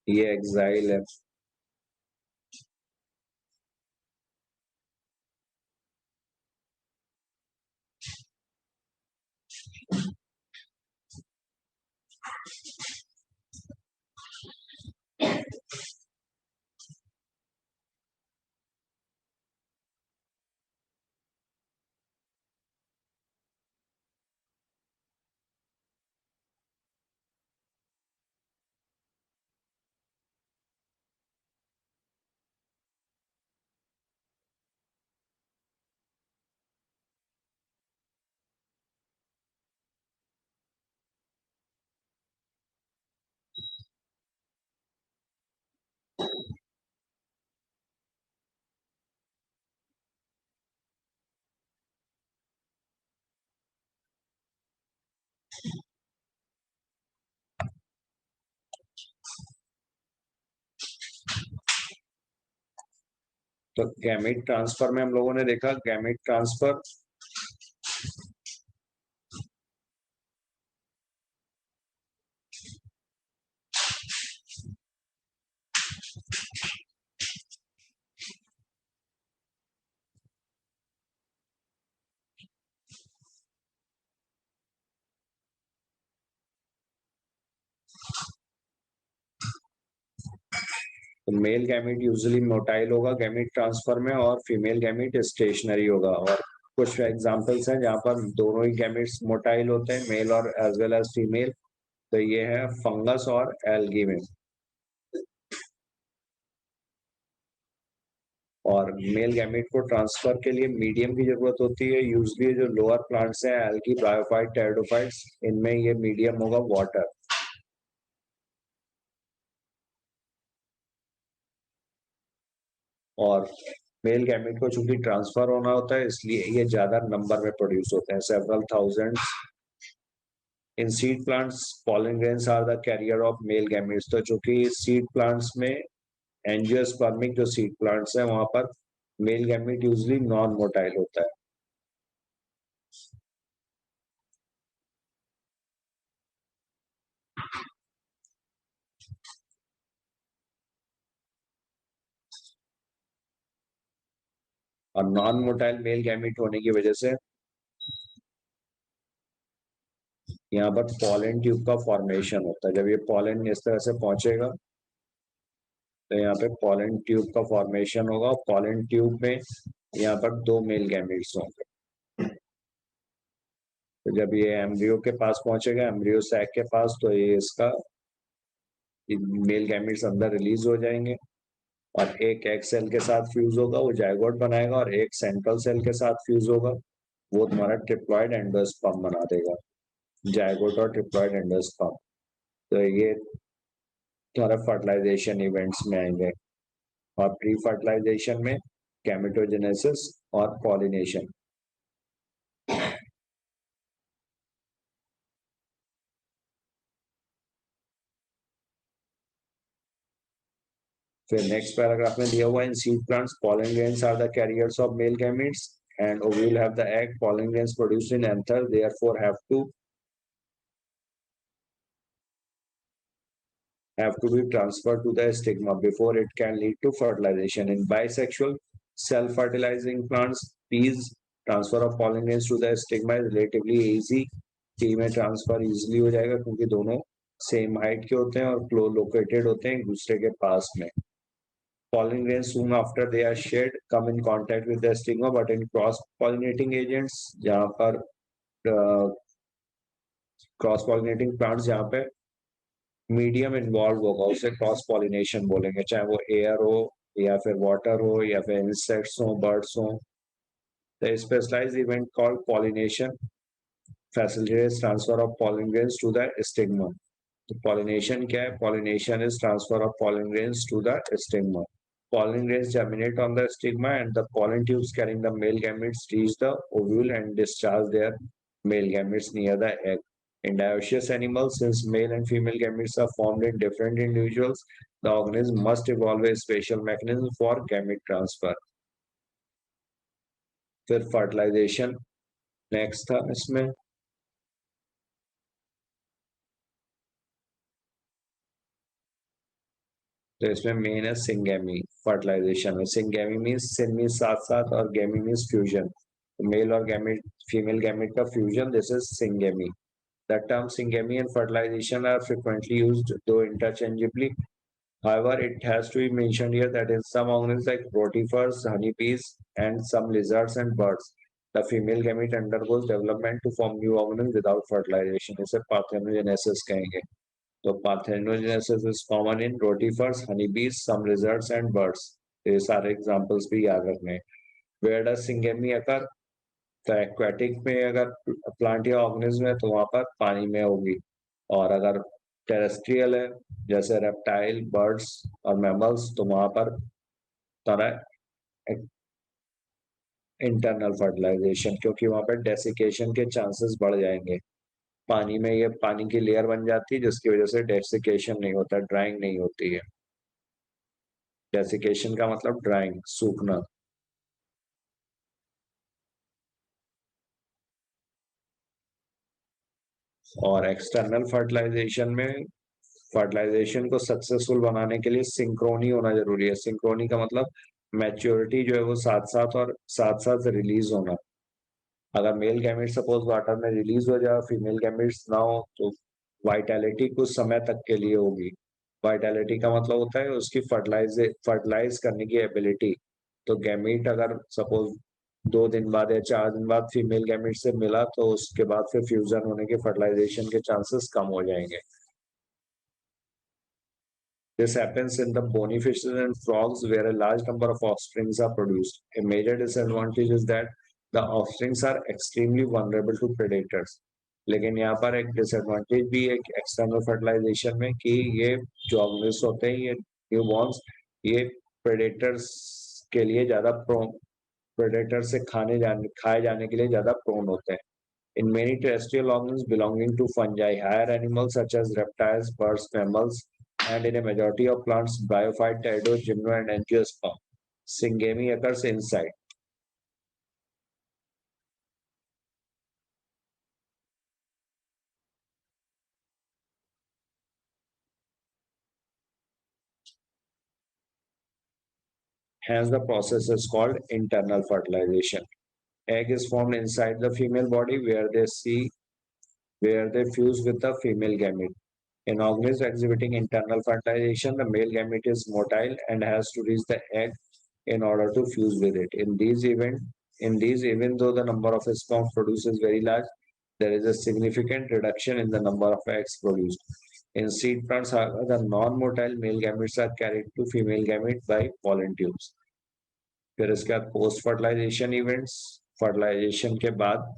ये एक्साइल है। तो गैमेट ट्रांसफर में हम लोगों ने देखा, गैमेट ट्रांसफर तो मेल गैमेट यूजुअली मोटाइल होगा गैमेट ट्रांसफर में, और फीमेल गैमेट स्टेशनरी होगा। और कुछ एग्जांपल्स हैं जहां पर दोनों ही गैमेट्स मोटाइल होते हैं, मेल और एज वेल एज फीमेल। तो ये है फंगस और एल्गी में। और मेल गैमेट को ट्रांसफर के लिए मीडियम की जरूरत होती है। यूजली जो लोअर प्लांट्स हैं एल्गी, ब्रायोफाइट, टेरिडोफाइट्स, इनमें ये मीडियम होगा वाटर। और मेल गैमेट को चूंकि ट्रांसफर होना होता है इसलिए ये ज्यादा नंबर में प्रोड्यूस होते हैं, several thousands. In seed plants pollen grains are the carrier of male gametes. तो चूंकि सीड प्लांट्स में एंजियोस्पर्मिक जो सीड प्लांट्स हैं वहां पर male gamete usually non motile होता है। और नॉन मोटाइल मेल गैमेट होने की वजह से यहाँ पर पॉलन ट्यूब का फॉर्मेशन होता है। जब ये पॉलन इस तरह से पहुंचेगा तो यहाँ पे पॉलन ट्यूब का फॉर्मेशन होगा। पॉलन ट्यूब में यहाँ पर 2 मेल गैमेट्स होंगे। तो जब ये एम्ब्रियो के पास पहुंचेगा, एम्ब्रियो सैक के पास, तो ये इसका मेल गैमेट्स अंदर रिलीज हो जाएंगे और एक एग सेल के साथ फ्यूज होगा, वो जायगोट बनाएगा, और एक सेंट्रल सेल के साथ फ्यूज होगा, वो तुम्हारा ट्रिप्लॉइड एंडोस्पर्म बना देगा। जायगोट और ट्रिप्लॉइड एंडोस्पर्म। तो ये तुम्हारा फर्टिलाइजेशन इवेंट्स में आएंगे। और प्री फर्टिलाइजेशन में गैमेटोजेनेसिस और पॉलिनेशन। फिर नेक्स्ट पैराग्राफ में दिया हुआ है, in seed plants pollen grains are the carriers of male gametes and ovule have the egg. Pollen grains produced in anther therefore have to be transferred to the stigma before it can lead to fertilization. In bisexual self-fertilizing plants, peas, transfer of pollen grains to the stigma is relatively easy. P में ट्रांसफर इजिली हो जाएगा क्योंकि दोनों सेम हाइट के होते हैं और क्लोज लोकेटेड होते हैं एक दूसरे के पास में। Pollen grains soon after they are shed come in contact with the stigma, but in cross-pollinating agents, जहाँ पर cross-pollinating plants जहाँ पे मीडियम इन्वॉल्व होगा उसे क्रॉस पॉलिनेशन बोलेंगे, चाहे वो एयर हो या फिर वाटर हो या फिर इंसेक्ट्स हो, बर्ड्स हो। The specialized event called pollination facilitates transfer of pollen grains to the stigma. तो pollination क्या है? Pollination is transfer of pollen grains to the stigma. Pollen grains germinate on the stigma and the pollen tubes carrying the male gametes reach the ovule and discharge their male gametes near the egg. In dioecious animals, since male and female gametes are formed in different individuals, the organism must evolve a special mechanism for gamete transfer. फिर fertilization next था इसमें। तो इसमें मेन है सिंगेमी फर्टिलाइजेशन में। सिंगेमी मीन्स सिन मीन्स साथ साथ और गेमी मीन्स फ्यूजन। तो मेल और गैमेट, फीमेल गैमेट का fusion, this is syngamy. The term syngamy and fertilization are frequently used though interchangeably. However, it has to be mentioned here that in some organisms like rotifers, honeybees, and some lizards and birds, the female gamete undergoes development to form new organisms without fertilization. इसे parthenogenesis कहेंगे। So parthenogenesis is common in rotifers, honeybees, some lizards and birds. ये सारे एग्जांपल्स भी याद रखने। Where does syngamy occur? तो एक्वेटिक में अगर प्लांट या ऑर्गेनिज्म है तो वहां पर पानी में होगी, और अगर टेरेस्ट्रियल है जैसे रेप्टाइल, बर्ड्स और मैमल्स तो वहां पर तरह इंटरनल फर्टिलाइजेशन, क्योंकि वहां पर डेसिकेशन के चांसेस बढ़ जाएंगे। पानी में ये पानी की लेयर बन जाती है जिसकी वजह से डेसिकेशन नहीं होता, ड्राइंग नहीं होती है। डेसिकेशन का मतलब ड्राइंग, सूखना। और एक्सटर्नल फर्टिलाइजेशन में फर्टिलाइजेशन को सक्सेसफुल बनाने के लिए सिंक्रोनी होना जरूरी है। सिंक्रोनी का मतलब मैच्योरिटी जो है वो साथ साथ रिलीज होना। अगर मेल गैमेट सपोज वाटर में रिलीज हो जाए, फीमेल गैमेट्स ना हो, तो वाइटैलिटी कुछ समय तक के लिए होगी। वाइटैलिटी का मतलब होता है उसकी फर्टिलाइज करने की एबिलिटी। तो गैमेट अगर सपोज 2 दिन बाद या 4 दिन बाद फीमेल गैमेट से मिला तो उसके बाद फिर फ्यूजन होने के, फर्टिलाइजेशन के चांसेस कम हो जाएंगे। This happens in the bony fishes and frogs where a large number of offsprings are produced. A major disadvantage is that the offsprings are extremely vulnerable to predators. लेकिन यहाँ पर एक डिसएडवांटेज भी है एक्सटर्नल फर्टिलाइजेशन में कि ये जो ऑर्गेनिल्स होते हैं, ये न्यूबॉर्न्स, ये प्रेडेटर्स के लिए ज्यादा प्रेडेटर से खाए जाने के लिए ज्यादा प्रोन होते हैं. In many terrestrial organisms belonging to fungi, higher animals such as reptiles, birds, mammals, and in a majority of plants, bryophyte, pterido, gymno, and angiosperm. Syngamy occurs inside. Hence, the process is called internal fertilization. Egg is formed inside the female body where they fuse with the female gamete. In organisms exhibiting internal fertilization, the male gamete is motile and has to reach the egg in order to fuse with it. In these, even though the number of sperm produced is very large, there is a significant reduction in the number of eggs produced. In seed plants, however, the non-motile male gametes are carried to female gamete by pollen tubes. फिर इसके बाद पोस्ट फर्टिलाइजेशन इवेंट्स. फर्टिलाइजेशन के बाद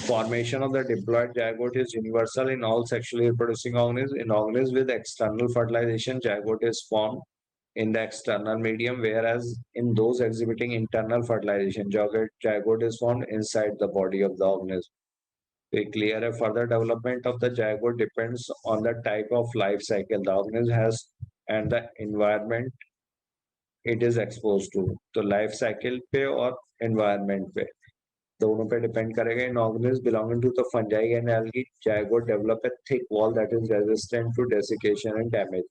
formation of the diploid zygote is universal in all sexually reproducing organisms. In organisms with external fertilization, zygote is formed in the external medium, whereas in those exhibiting internal fertilization, zygote is formed inside the body of the organism. To clear a further development of the zygote depends on the type of life cycle the organism has and the environment it is exposed to. तो life cycle पे और environment पे दोनों पे डिपेंड करेगा. In organism belonging to the fungi and algae, zygote develop a thick wall that is resistant to desiccation and damage.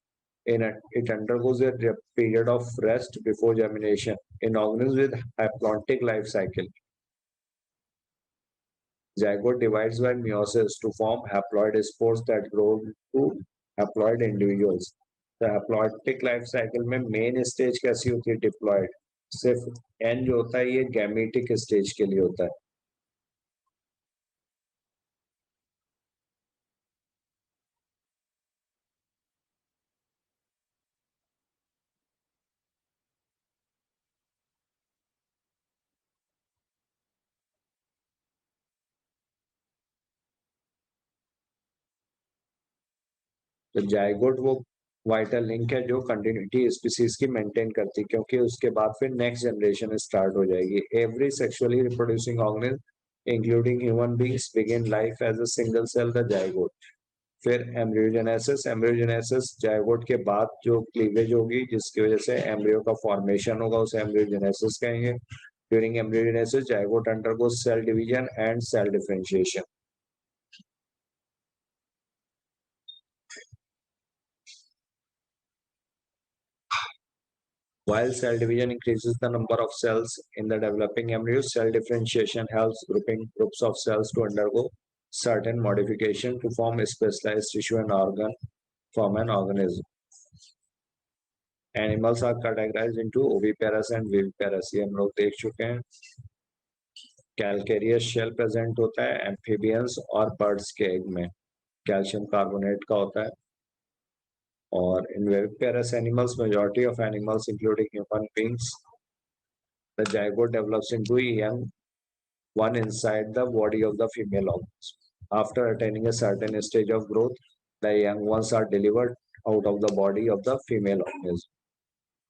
It undergoes a period of rest before germination. In organisms with haplontic life cycle, zygote divides by meiosis to form haploid spores that grow to haploid individuals. The haploidic life cycle में मेन स्टेज कैसी होती है? डिप्लॉयड. सिर्फ एन जो होता है ये गैमेटिक स्टेज के लिए होता है. तो जाइगोट वो वाइटल लिंक है जो कंटिन्यूटी स्पीसीज की मेंटेन करती है, क्योंकि उसके बाद फिर नेक्स्ट जनरेशन स्टार्ट हो जाएगी. Every sexually reproducing organism including human beings begin life as a single cell the zygote. फिर एम्ब्रियोजेनेसिस जाइगोट के बाद जो क्लीवेज होगी जिसकी वजह से एम्ब्रियो का फॉर्मेशन होगा उसे एम्ब्रियोजेनेसिस कहेंगे. During embryogenesis zygote undergoes cell division and cell differentiation. While cell division increases the number of cells in the developing embryo, cell differentiation helps grouping groups of cells to undergo certain modification to form specialized tissue and organ from an organism. Animals are categorized into oviparous and viviparous. ये हम लोग देख चुके हैं. Calcareous shell present होता है amphibians और birds के egg में. Calcium carbonate का होता है. Or in viviparous animals, majority of animals, including human beings, the zygote develops into a young one inside the body of the female organism. After attaining a certain stage of growth, the young ones are delivered out of the body of the female organism.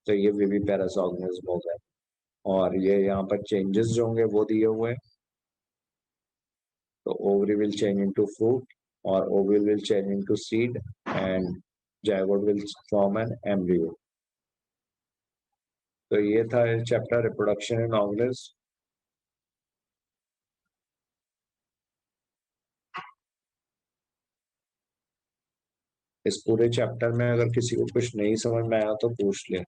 तो ये viviparous organism हो गए. और ये यहाँ पर changes जो होंगे वो दिए हुए हैं. तो ovary will change into fruit, or ovule will change into seed, and zygote will form an embryo. तो ये था चैप्टर रिप्रोडक्शन इन ऑर्गेनिज्म. इस पूरे चैप्टर में अगर किसी को कुछ नहीं समझ में आया तो पूछ ले.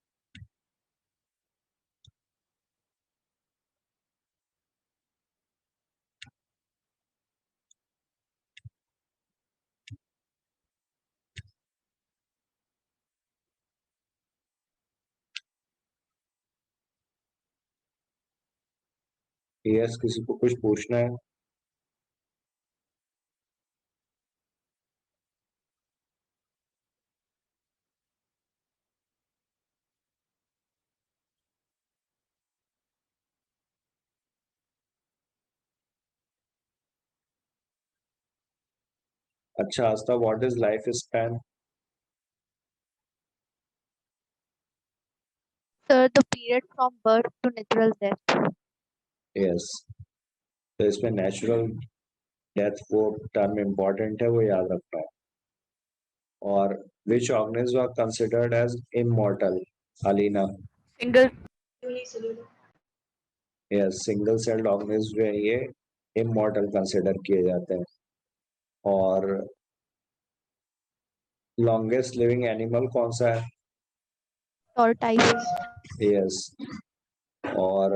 यस, किसी को कुछ पूछना है? अच्छा Aastha, what is life span? Sir, the period from birth to natural death. Yes, तो इसमें नेचुरल डेथ वो टर्म इम्पोर्टेंट है, वो याद रखना है। और which organism are considered as immortal? Alina? Single. Yes, single celled organism जो है ये इमॉर्टल कंसिडर किए जाते हैं। और लॉन्गेस्ट लिविंग एनिमल कौन सा है? Tortoise. यस। और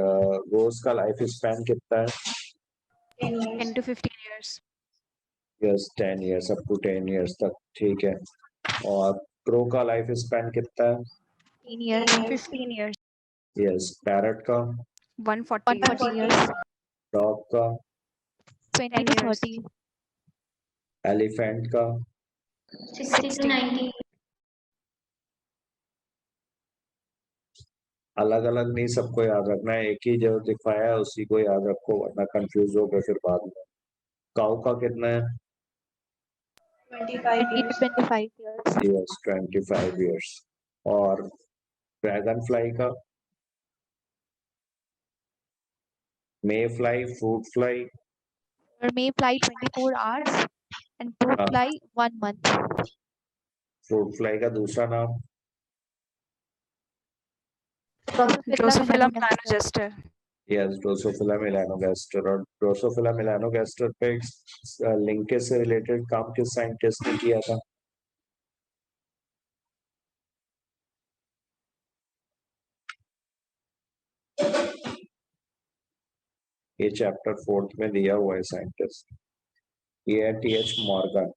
रोज का लाइफ स्पैन कितना है? 10 to 15 years. Yes, 10 years, up to 10 years तक, ठीक है। और क्रो का लाइफ स्पैन कितना है? 15 years. 15 years. यस। पैरट का? 140 years. 140 years. डॉग का? 20 to 30. एलिफेंट का? 60 to 90. अलग अलग नहीं, सबको याद रखना है, एक ही जो दिखाया है उसी को याद रखो, वरना कंफ्यूज हो गए फिर बाद में। काऊ का कितना है? 20 to 25 years. Yes, 25 years. और ड्रैगन फ्लाई का? Mayfly, fruit fly? Or may fly 24 hours and fruit हाँ। fly 1 month. फ्रूट फ्लाई का दूसरा नाम? Drosophila melanogaster. Yes, Drosophila melanogaster. और ड्रोसोफिला मेलानोगास्टर पे लिंकेज से रिलेटेड काम किस साइंटिस्ट ने किया था? ये चैप्टर 4 में दिया हुआ है साइंटिस्ट, ये है टी.एच. मॉर्गन।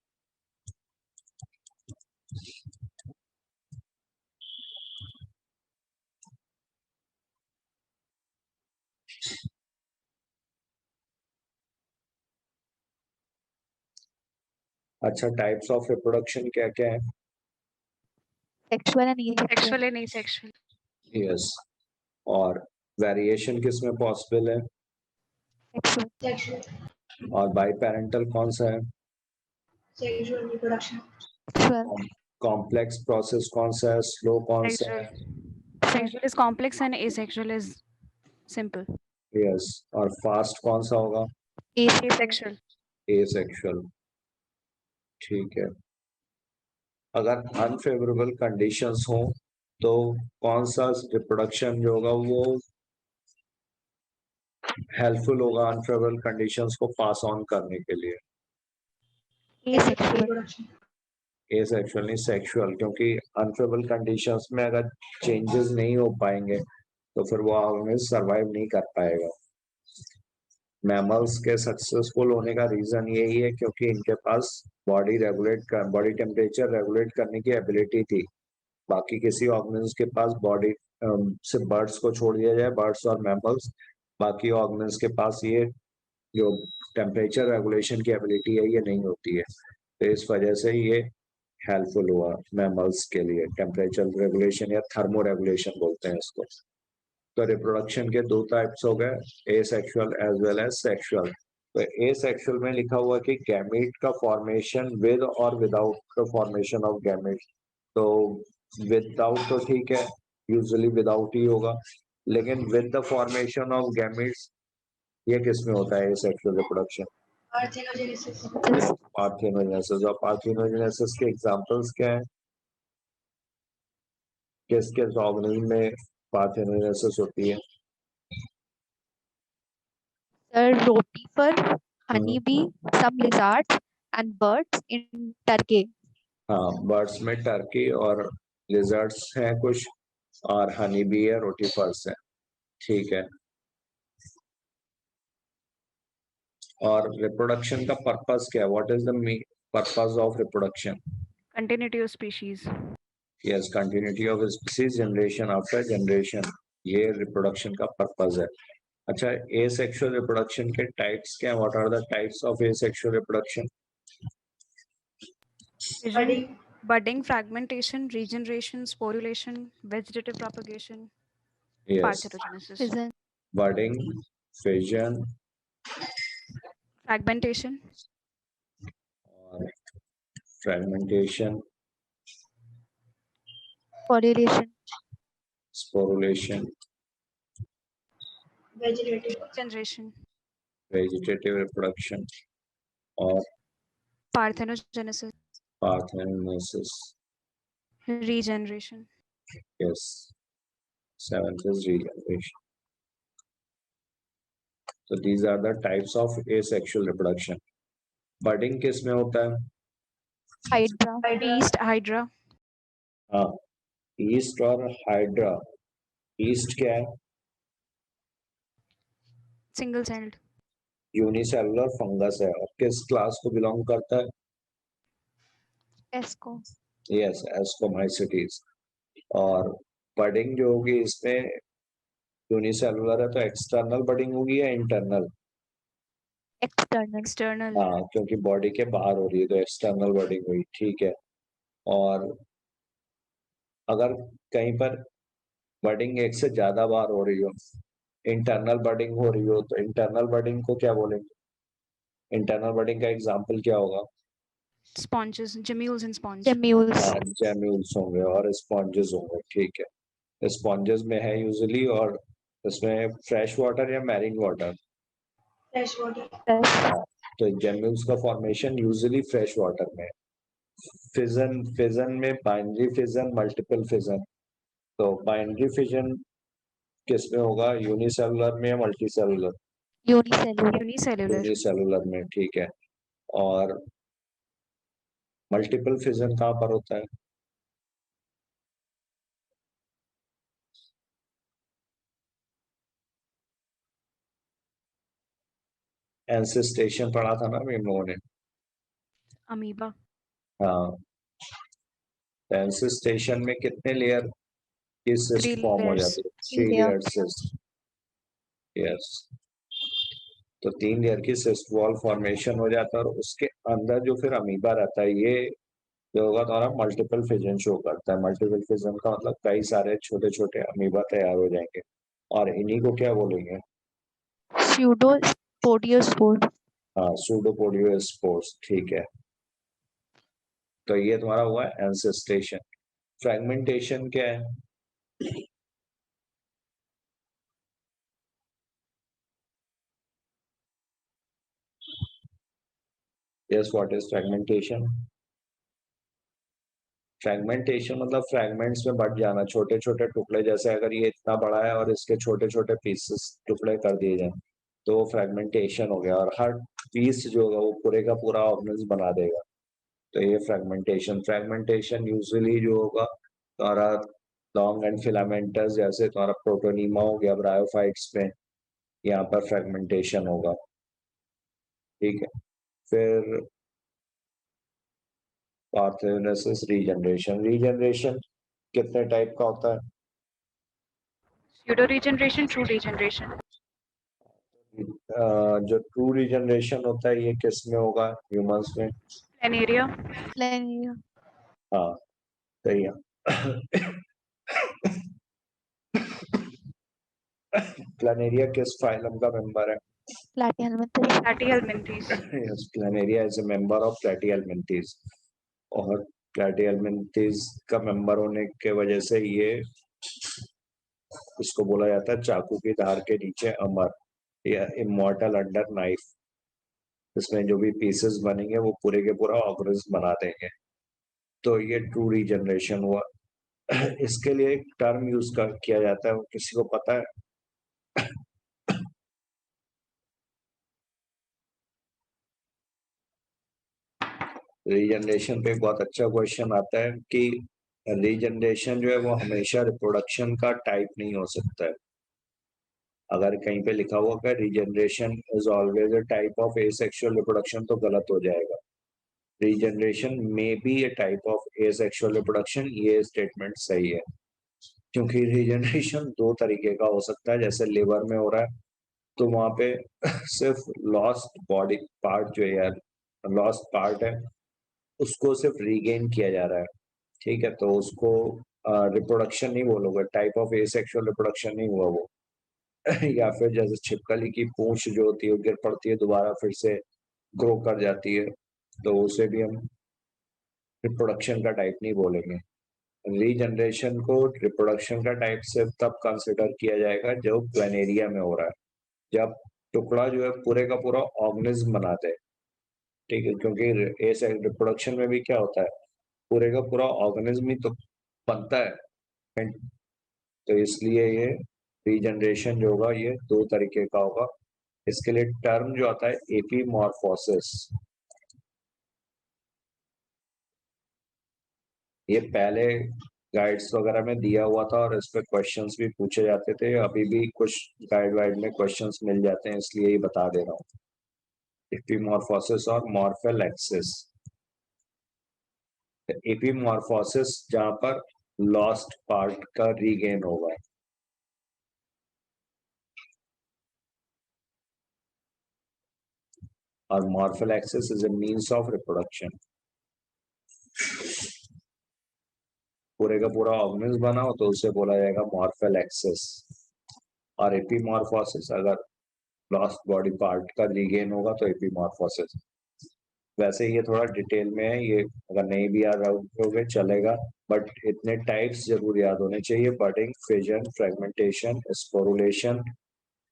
अच्छा, टाइप्स ऑफ रिप्रोडक्शन क्या क्या है? Sexual and asexual. Sexual and asexual. Yes. और वेरिएशन किस में पॉसिबल है? Sexual. और बाई पेरेंटल कौन सा है? Sexual. कॉम्प्लेक्स प्रोसेस कौन सा है? स्लो कौन सा है? Sexual is complex and asexual is simple. Yes. और फास्ट कौन सा होगा? Asexual. एसेक्सुअल, ठीक है। अगर अनफेवरेबल कंडीशंस हो तो कौन सा रिप्रोडक्शन जो होगा वो हेल्पफुल होगा अनफेवरेबल कंडीशंस को पास ऑन करने के लिए? Asexual. एसेक्सुअल नहीं, सेक्सुअल, क्योंकि अनफेवरेबल कंडीशंस में अगर चेंजेस नहीं हो पाएंगे तो फिर वो ऑर्गेनिज्म सरवाइव नहीं कर पाएगा। मैमल्स के सक्सेसफुल होने का रीजन यही है क्योंकि इनके पास बॉडी टेम्परेचर रेगुलेट करने की एबिलिटी थी। बाकी किसी ऑर्गेनिज्म के पास बॉडी से बर्ड्स को छोड़ दिया जाए, बर्ड्स और मैमल्स, बाकी ऑर्गेनिज्म के पास ये जो टेम्परेचर रेगुलेशन की एबिलिटी है ये नहीं होती है। तो इस वजह से ये हेल्पफुल हुआ मैमल्स के लिए, टेम्परेचर रेगुलेशन या थर्मो रेगुलेशन बोलते हैं इसको। तो रिप्रोडक्शन के दो टाइप्स हो गए, asexual as well as sexual. तो एसेक्सुअल में लिखा हुआ कि गैमेट का फॉर्मेशन विद और without the formation of gamete. तो विदाउट तो ठीक है, यूजुअली विदाउट ही होगा, लेकिन with the formation of gametes ये किस में होता है एसेक्सुअल रिप्रोडक्शन? पार्थेनोजेनेसिस। और पार्थेनोजेनेसिस के एग्जांपल्स क्या हैं? किस किस ऑर्गेनिज्म में पार्थेनोजेनेसिस होती है? Sir, rotifer, honeybee, some lizards and birds in Turkey. हाँ, बर्ड्स में टर्की और लिजर्ड्स हैं कुछ, और हनी बी है, रोटीफर्स है, ठीक है। और रिप्रोडक्शन का पर्पस क्या है? What is the purpose of reproduction? Continuity of species. Yes, continuity of species, generation after generation, ये रिप्रोडक्शन का पर्पस है। अच्छा, asexual reproduction के types क्या हैं? What are the types of asexual reproduction? Fission, budding, fragmentation, regeneration, sporulation, vegetative propagation, Yes, parthenogenesis. Fission. budding, fission Fragmentation, और fragmentation, Sporulation. sporulation, generation, vegetative reproduction और parthenogenesis, parthenogenesis. regeneration. Yes, seventh is regeneration. So these are the types of asexual reproduction. Budding किस में होता है? Hydra. Yeast, hydra, हाँ, yeast और hydra. yeast क्या है? single celled, यूनिसेलुलर फंगस है और किस क्लास को बिलोंग करता है? Esco. Yes, ascomycetes. और बडिंग जो होगी इसमें यूनिसेलुलर है तो एक्सटर्नल बडिंग होगी या इंटरनल? External. external, हाँ, क्योंकि बॉडी के बाहर हो रही है तो एक्सटर्नल बडिंग हुई. ठीक है. और अगर कहीं पर बडिंग एक से ज्यादा बार हो रही हो, इंटरनल बडिंग हो रही हो, तो इंटरनल बडिंग को क्या बोलेंगे? इंटरनल बडिंग का एग्जांपल क्या होगा? sponges, gemmules and sponge. Gemmules. Gemmules होंगे और स्पॉन्जेस होंगे. ठीक है. स्पॉन्जेस में है यूजुअली, और इसमें फ्रेश वाटर या मैरीन वाटर? Fresh. तो जेम्यूल्स का फॉर्मेशन यूजुअली फ्रेश वाटर में. फिजन में बाइनरी फिजन, मल्टीपल फिजन. तो बाइनरी फिजन किस में होगा? यूनिसेलुलर में या मल्टीसेलुलर? Unicellular. Unicellular, यूनिसेलुलर में. ठीक है. और मल्टीपल फिजन कहाँ पर होता है? एंसिस्टेशन पढ़ा था ना हम लोगों ने. amoeba, हाँ, एंसिस्टेशन में कितने लेयर की सिस्ट 3 फॉर्म हो layers. जाती है? 3 Three layer layers. Cyst. Yes. तो 3 लेयर की सिस्ट वॉल फॉर्मेशन हो जाता है और उसके अंदर जो फिर अमीबा रहता है, ये जो होगा तुम्हारा मल्टीपल फिजन शो करता है. मल्टीपल फिजन का मतलब कई सारे छोटे छोटे अमीबा तैयार हो जाएंगे और इन्हीं को क्या बोलेंगे? Pseudopodiospore. हाँ, सूडोपोडियोस्पोर्स. ठीक है. तो ये तुम्हारा हुआ एंसेस्टेशन. फ्रेगमेंटेशन क्या है? Yes, what is fragmentation? Fragmentation मतलब फ्रैगमेंट्स में बट जाना, छोटे छोटे टुकड़े. जैसे अगर ये इतना बड़ा है और इसके छोटे छोटे पीसेस टुकड़े कर दिए जाए तो वो फ्रेगमेंटेशन हो गया, और हर पीस जो होगा वो पूरे का पूरा ऑर्गेनिज्म बना देगा. तो ये फ्रेगमेंटेशन यूजुअली जो होगा तुम्हारा लॉन्ग एंड फिलामेंटस, जैसे तुम्हारा प्रोटोनीमा हो गया ब्रायोफाइट्स में, यहाँ पर फ्रेगमेंटेशन होगा. ठीक है. फिर पार्थेनोजेनेसिस, रीजनरेशन कितने टाइप का होता है? Pseudo regeneration, true regeneration. जो ट्रू रीजनरेशन होता है ये किस में होगा? ह्यूमंस में. Planaria, Planaria. हाँ, सही है. प्लानेरिया किस फाइलम का मेंबर है? Platyhelminthes. Platyhelminthes. Yes, planaria is a member of platyhelminthes. और प्लैटिहेल्मिंथेस का मेंबर होने के वजह से ये इसको बोला जाता है चाकू की धार के नीचे अमर या इमॉर्टल अंडर नाइफ. इसमें जो भी पीसेस बनेंगे वो पूरे के पूरा ऑर्गेनिज्म बना देंगे. तो ये ट्रू रीजनरेशन हुआ. इसके लिए एक टर्म यूज किया जाता है, वो किसी को पता है? रीजनरेशन पे एक बहुत अच्छा क्वेश्चन आता है कि रीजनरेशन जो है वो हमेशा रिप्रोडक्शन का टाइप नहीं हो सकता है. अगर कहीं पे लिखा हुआ कि regeneration is always a type of asexual reproduction तो गलत हो जाएगा. Regeneration may be A type of asexual reproduction, ये स्टेटमेंट सही है. क्योंकि रीजनरेशन दो तरीके का हो सकता है, जैसे लिवर में हो रहा है तो वहां पे सिर्फ लॉस्ट बॉडी पार्ट जो है यार, लॉस्ट पार्ट है, उसको सिर्फ रीगेन किया जा रहा है। ठीक है, तो उसको रिप्रोडक्शन नहीं बोलोगे, टाइप ऑफ एसेक्सुअल रिप्रोडक्शन नहीं हुआ वो। या फिर जैसे छिपकली की पूंछ जो होती है वो गिर पड़ती है, दोबारा फिर से ग्रो कर जाती है, तो उसे भी हम रिप्रोडक्शन का टाइप नहीं बोलेंगे। रीजनरेशन को रिप्रोडक्शन का टाइप सिर्फ तब कंसिडर किया जाएगा जब प्लेनेरिया में हो रहा है, जब टुकड़ा जो है पूरे का पूरा ऑर्गेनिज्म बनाते हैं। ठीक है, क्योंकि रिप्रोडक्शन में भी क्या होता है, पूरे का पूरा ऑर्गेनिज्म ही तो बनता है। तो इसलिए ये रीजनरेशन जो होगा ये दो तरीके का होगा। इसके लिए टर्म जो आता है एपीमॉर्फोसिस, ये पहले गाइड्स वगैरह में दिया हुआ था और इस पे क्वेश्चंस भी पूछे जाते थे, अभी भी कुछ गाइड वाइड में क्वेश्चंस मिल जाते हैं, इसलिए ये बता दे रहा हूँ। एपीमॉर्फोसिस और मॉर्फेलैक्सिस। एपीमॉर्फोसिस जहां पर लॉस्ट पार्ट का रीगेन होगा, और morphallaxis is a means of reproduction. पूरे का पूरा ऑर्गेनिज्म बना हो तो उसे बोला जाएगा मॉर्फेलैक्सिस। और एपीमॉर्फोसिस अगर लॉस्ट बॉडी पार्ट का रीगेन होगा तो एपीमॉर्फोसिस। वैसे ये थोड़ा डिटेल में है, ये अगर नहीं भी याद रखोगे चलेगा, बट इतने टाइप्स जरूर याद होने चाहिए: बडिंग, फिजन, फ्रेगमेंटेशन, स्पोरुलेशन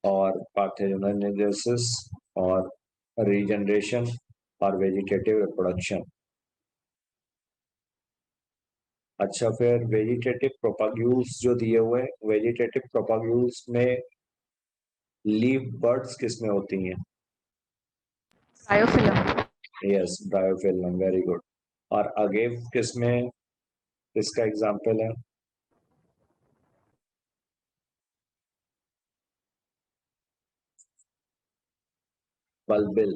और पार्थेनोजेनेसिस और रीजनरेशन और वेजिटेटिव रिप्रोडक्शन। अच्छा, फिर वेजिटेटिव प्रोपाग्यूल्स जो दिए हुए हैं, वेजिटेटिव प्रोपाग्यूल्स में लीव बर्ड्स किसमें होती हैं? Biofilm. Yes, bryophyllum, very good. और अगेव किसमें, इसका एग्जाम्पल है? बल्बिल।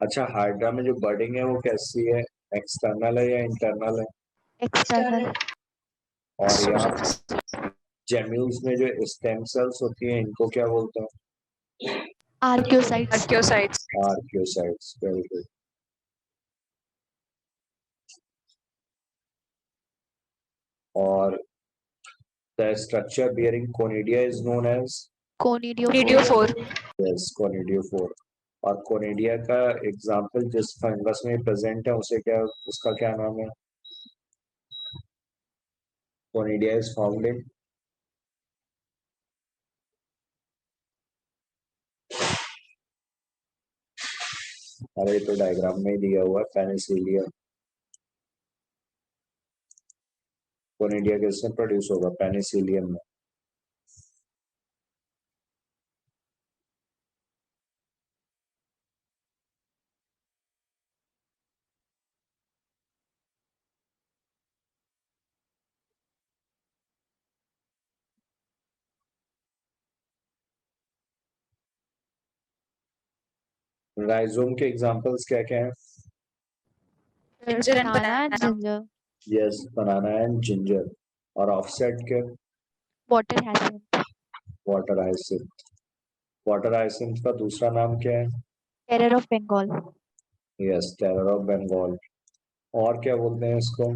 अच्छा, हाइड्रा में जो बर्डिंग है वो कैसी है, एक्सटर्नल है या इंटरनल है? external, और यहाँ जेम्यूल्स में जो स्टेम सेल्स होती हैं इनको क्या बोलते हैं? archaeocytes, Archaeocytes. Archaeocytes, very good. और the structure bearing conidia is known as? conidiophore, yes, conidiophore. और कोनिडिया का एग्जाम्पल जिस फंगस में प्रेजेंट है उसे क्या, उसका क्या नाम है? Conidia is found in? अरे तो डायग्राम में ही दिया हुआ है, पेनिसिलियम। कोनिडिया किससे प्रोड्यूस होगा? पेनिसिलियम में। राइजोम के एग्जांपल्स क्या क्या हैं? Ginger and banana and banana. ginger, yes, banana and ginger. और ऑफसेट के? water hyacinth, water hyacinth. Water hyacinth का दूसरा नाम क्या है? terror of Bengal, yes, terror of Bengal. और क्या बोलते हैं इसको?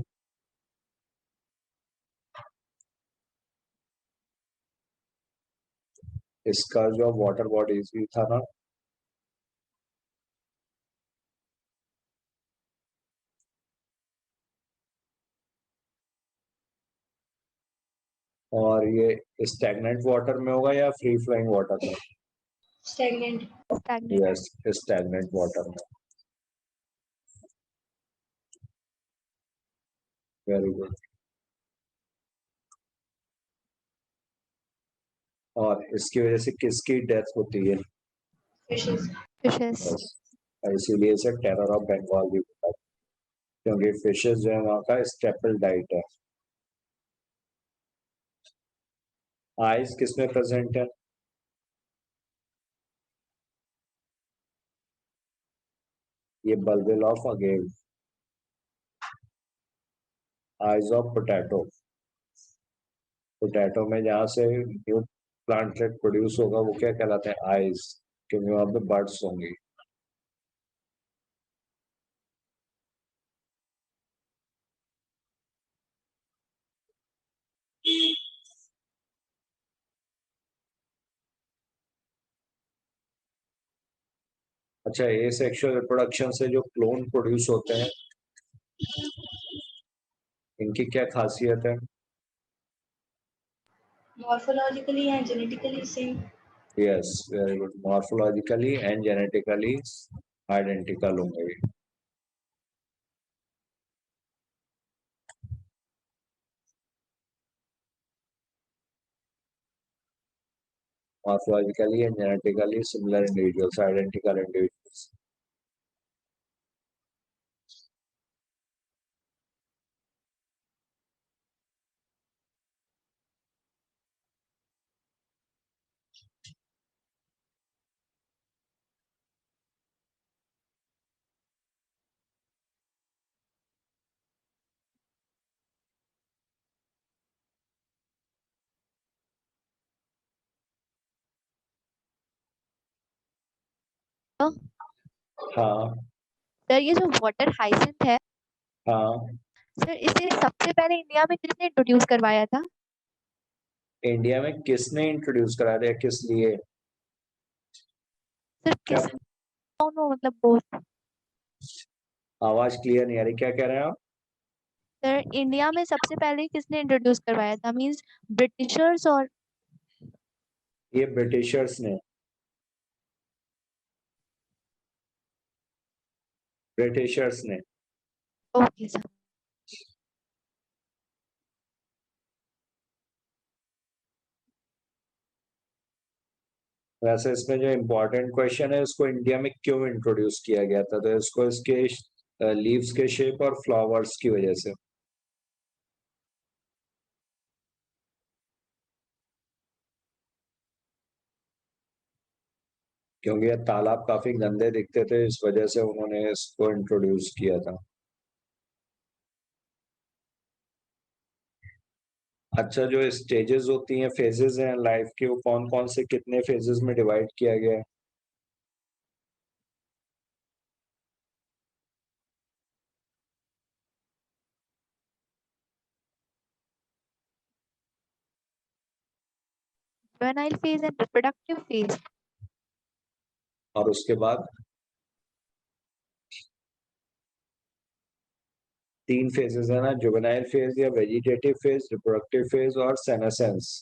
इसका जो वाटर बॉडीज भी था ना, और ये स्टैग्नेंट वाटर में होगा या फ्री फ्लोइंग वाटर में? stagnant. stagnant, yes, stagnant water में, वेरी गुड। और इसकी वजह से किसकी डेथ होती है? Fishes. fishes, यस, इसीलिए इसे टेरर ऑफ बंगाल भी होता है, क्योंकि फिशेस जो है वहाँ का स्टेपल डाइट है। आइज किसमें प्रेजेंट है? ये bulbil of agave. Eyes of potato, potato में जहाँ से न्यू प्लांटलेट प्रोड्यूस होगा वो क्या कहलाते हैं? आइज, क्योंकि वहां पे बर्ड्स होंगी। अच्छा, ए सेक्सुअल रिप्रोडक्शन से जो क्लोन प्रोड्यूस होते हैं इनकी क्या खासियत है? Morphologically and genetically same. Yes, very good. Morphologically and genetically identical होंगे। Morphologically and genetically similar individuals, identical individuals. हाँ सर ये जो वाटर हाइसिंथ है हाँ, सर, इसे सबसे पहले इंडिया में किसने इंट्रोड्यूस करवाया था? इंडिया में किसने इंट्रोड्यूस करा दिया, किस लिए? सर क्या किस दोनों मतलब बोथ। आवाज क्लियर नहीं आ रही, क्या कह रहे हैं आप? सर इंडिया में सबसे पहले किसने इंट्रोड्यूस करवाया था? मींस ब्रिटिशर्स और ये ब्रिटिशर्स ने, ब्रिटिशर्स ने। Okay sir. वैसे इसमें जो इम्पोर्टेंट क्वेश्चन है, इसको इंडिया में क्यों इंट्रोड्यूस किया गया था? तो इसको इसके लीव्स के शेप और फ्लावर्स की वजह से। क्योंकि ये तालाब काफी गंदे दिखते थे, इस वजह से उन्होंने इसको इंट्रोड्यूस किया था। अच्छा, जो स्टेजेस होती हैं, फेजेस हैं लाइफ के, वो कौन कौन से कितने फेजेस में डिवाइड किया गया है? Juvenile phase and reproductive phase. और उसके बाद 3 फेजेस है ना, जुवेनाइल फेज या वेजिटेटिव फेज, रिप्रोडक्टिव फेज और सेनेसेंस।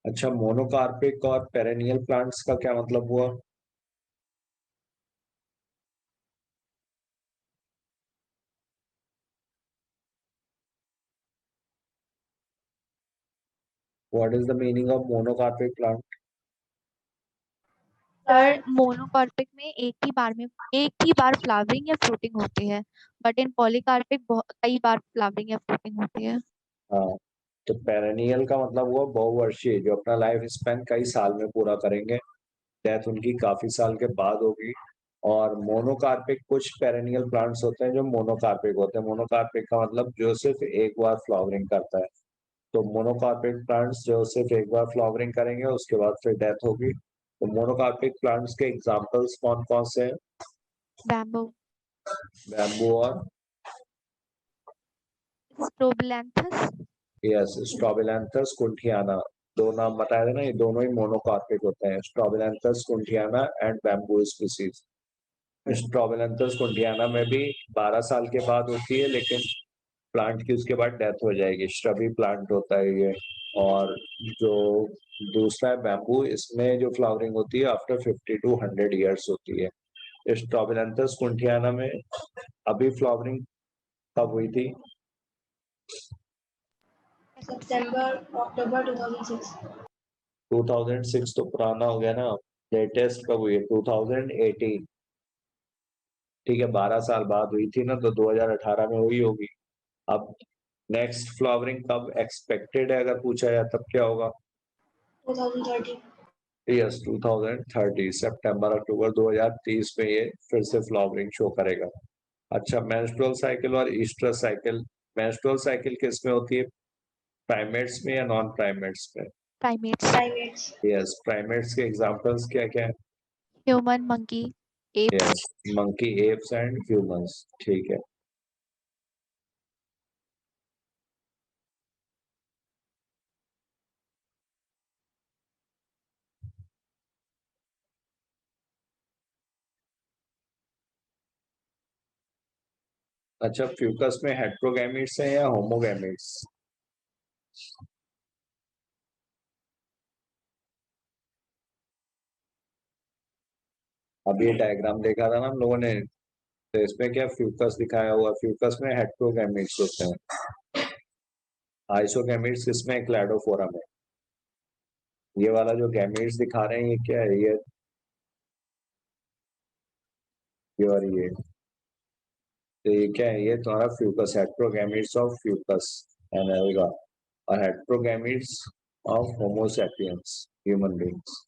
अच्छा, मोनोकार्पिक और पेरेनियल प्लांट्स का क्या मतलब हुआ? What is the meaning of monocarpic plant? Sir monocarpic में एक ही बार फ्लावरिंग या फ्रूटिंग होती है, बट इन पॉलीकार्पिक कई बार फ्लावरिंग या फ्रूटिंग होती है। हाँ, तो पेरेनियल का मतलब हुआ बहुवर्षीय, जो अपना लाइफ स्पैन कई साल में पूरा करेंगे। डेथ उनकी काफी साल के बाद होगी। और मोनोकार्पिक, कुछ पेरेनियल प्लांट्स होते हैं जो मोनोकार्पिक होते हैं। मोनोकार्पिक का मतलब जो सिर्फ एक बार फ्लावरिंग करता है। तो मोनोकार्पिक प्लांट्स जो सिर्फ एक बार फ्लावरिंग करेंगे, उसके बाद फिर डेथ होगी। तो मोनोकार्पिक प्लांट्स के एग्जांपल्स कौन कौन से हैं? बैम्बू, बैम्बू और स्ट्रोबिलैंथस। यस, स्ट्रॉबिलैंथस कुंठियाना। दो नाम बताए थे ना, ये दोनों ही मोनोकार्पिक होते हैं, स्ट्रॉबिलैंथस कुंठियाना एंड बैम्बू स्पीसीज। स्ट्रॉबिलैंथस कुंठियाना में भी 12 साल के बाद होती है, लेकिन प्लांट की उसके बाद डेथ हो जाएगी। श्रबी प्लांट होता है ये। और जो दूसरा है बैम्बू, इसमें जो फ्लावरिंग होती है आफ्टर 50 to 100 ईयर्स होती है। स्ट्रॉबिलैंथस कुंठियाना में अभी फ्लावरिंग कब हुई थी? September, October 2006. 2006 तो पुराना हो गया ना। लेटेस्ट कब हुई है? 2018। ठीक है, 12 साल बाद हुई थी ना, तो 2018 में हुई होगी। अब नेक्स्ट फ्लावरिंग कब एक्सपेक्टेड है, अगर पूछा जाए तब क्या होगा? 2030. यस, 2030, सितंबर अक्टूबर 2030 में ये फिर से फ्लावरिंग शो करेगा। अच्छा, मेंस्ट्रुअल साइकिल और ईस्ट्रस साइकिल, मेंस्ट्रुअल साइकिल किस में होती है, प्राइमेट्स में या नॉन प्राइमेट्स में? primates, Primates. यस, प्राइमेट्स के एग्जांपल्स क्या क्या है? human, monkey, apes. Yes, monkey, apps and humans, ठीक है। अच्छा, फ्यूकस में हेट्रोगैमीट्स हैं या होमोगैमीट्स? अब ये डायग्राम देखा था ना हम लोगों ने, तो इसमें क्या फ्यूकस दिखाया हुआ, फ्यूकस में हेट्रोगैमीट्स होते हैं, आइसोगैमीट्स इसमें क्लैडोफोरा में। ये वाला जो गैमीट्स दिखा रहे हैं ये क्या है, ये और ये, तो ये क्या है, ये तुम्हारा fucus, heterogametes of fucus and alga, और heterogametes of homo sapiens, human beings.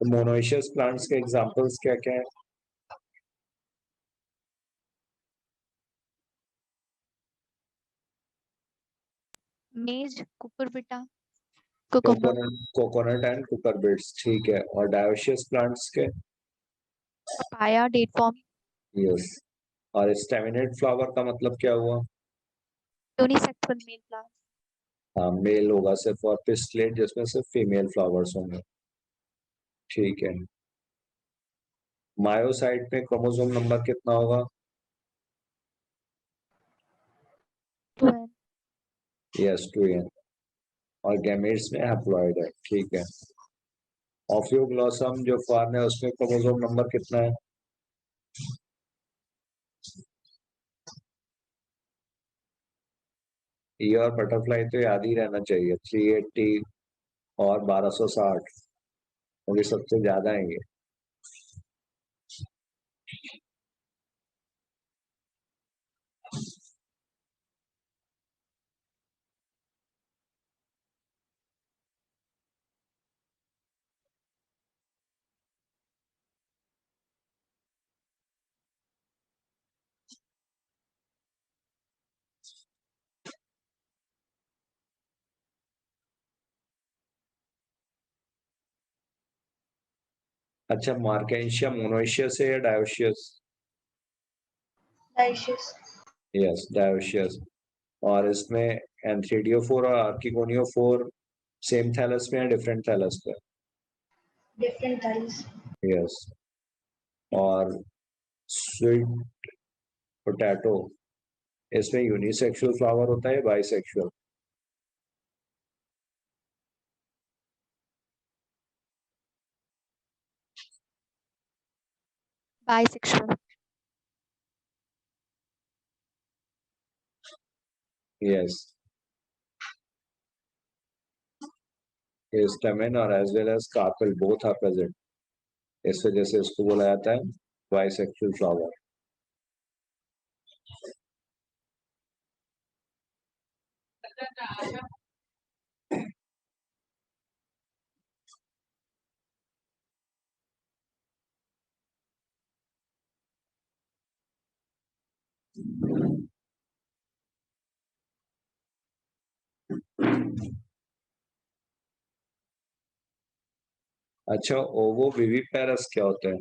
तो मोनोइशियस प्लांट्स के एग्जांपल्स क्या क्या है? Maize, cucurbita, cucumber, coconut and cucurbits, ठीक है। और डायोशियस प्लांट्स के? papaya, date palm, yes. और स्टेमिनेट फ्लावर का मतलब क्या हुआ? unisexual male plant. हाँ, मेल होगा सिर्फ, और पिस्टिलेट जिसमें सिर्फ फीमेल फ्लावर्स होंगे, ठीक है। मायोसाइट में क्रोमोसोम नंबर कितना होगा? 2n. Yes, 2n। और गैमेट्स में हैप्लॉइड है, ठीक है। ऑफियोग्लॉसम जो फर्न है उसमें क्रोमोसोम नंबर कितना है? ई और बटरफ्लाई तो याद ही रहना चाहिए, 380 और 1260, क्योंकि सबसे ज्यादा है ये। अच्छा, मार्केंशिया मोनोइशियस है या डायोशियस? Dioecious. Yes, dioecious. और इसमें एंथ्रीडियोफोर और आर्किगोनियोफोर सेम थैलस में या डिफरेंट थैलस पे? Different thylls. यस। और स्वीट पोटैटो, इसमें यूनिसेक्सुअल फ्लावर होता है, बाइसेक्सुअल? Bisexual. यस, स्टेमेन और as well as carpel both are present, इस वजह से इसको बोला जाता है बाइसेक्सुअल फ्लावर। अच्छा, ओवो विविपेरस क्या होता है?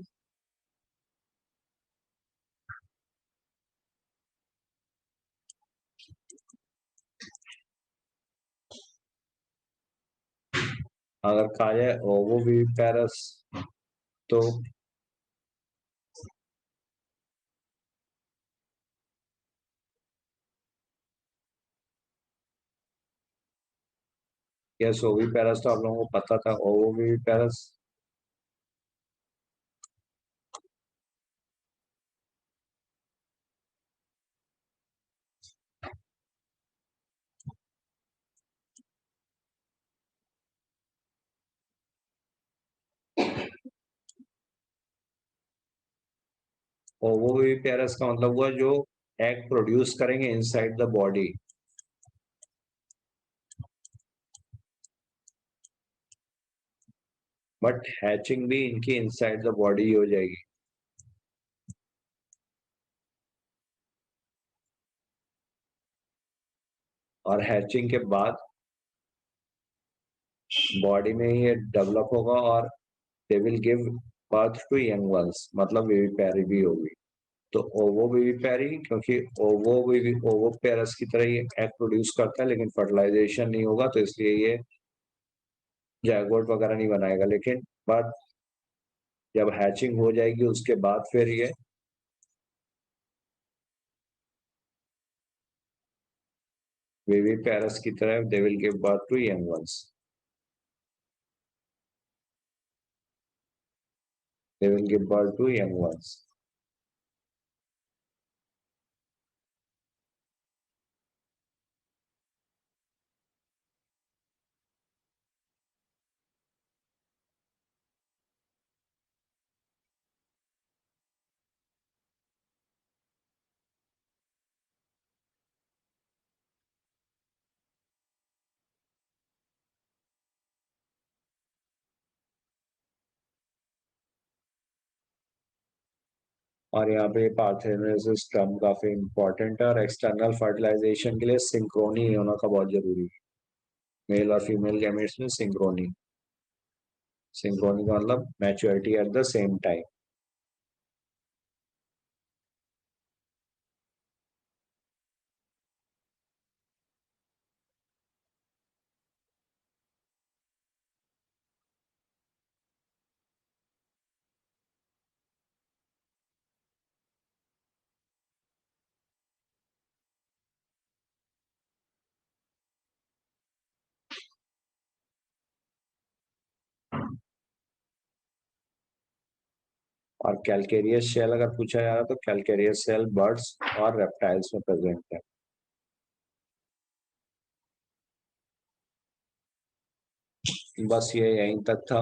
अगर कहा जाए ओवो विविपेरस तो? यस, ओविपेरस तो आप लोगों को पता था, ओविपेरस। ओविपेरस का मतलब हुआ जो एग प्रोड्यूस करेंगे inside the body. But hatching भी इनकी इनसाइड द बॉडी हो जाएगी। और हैचिंग के बाद बॉडी में ये डेवलप होगा और they will give birth to young ones, मतलब विविपैरी भी होगी। तो ओवो विविपैरी, क्योंकि ओवोपेरस की तरह ये एग प्रोड्यूस करता है लेकिन फर्टिलाइजेशन नहीं होगा, तो इसलिए ये जायगोट वगैरह नहीं बनाएगा। लेकिन बट जब हैचिंग हो जाएगी उसके बाद फिर ये विविपैरस की तरह they will give birth to young ones. They will give birth to young ones. और यहाँ पे पार्थेनोसिस टर्म काफी इंपॉर्टेंट है, और एक्सटर्नल फर्टिलाइजेशन के लिए सिंक्रोनी होना का बहुत जरूरी है। मेल और फीमेल गैमेट्स में सिंक्रोनी, सिंक्रोनी का मतलब maturity at the same time. और कैलकेरियस शेल अगर पूछा जा रहा है तो कैलकेरियस शेल बर्ड्स और रेप्टाइल्स में प्रेजेंट है। बस ये यहीं तक था।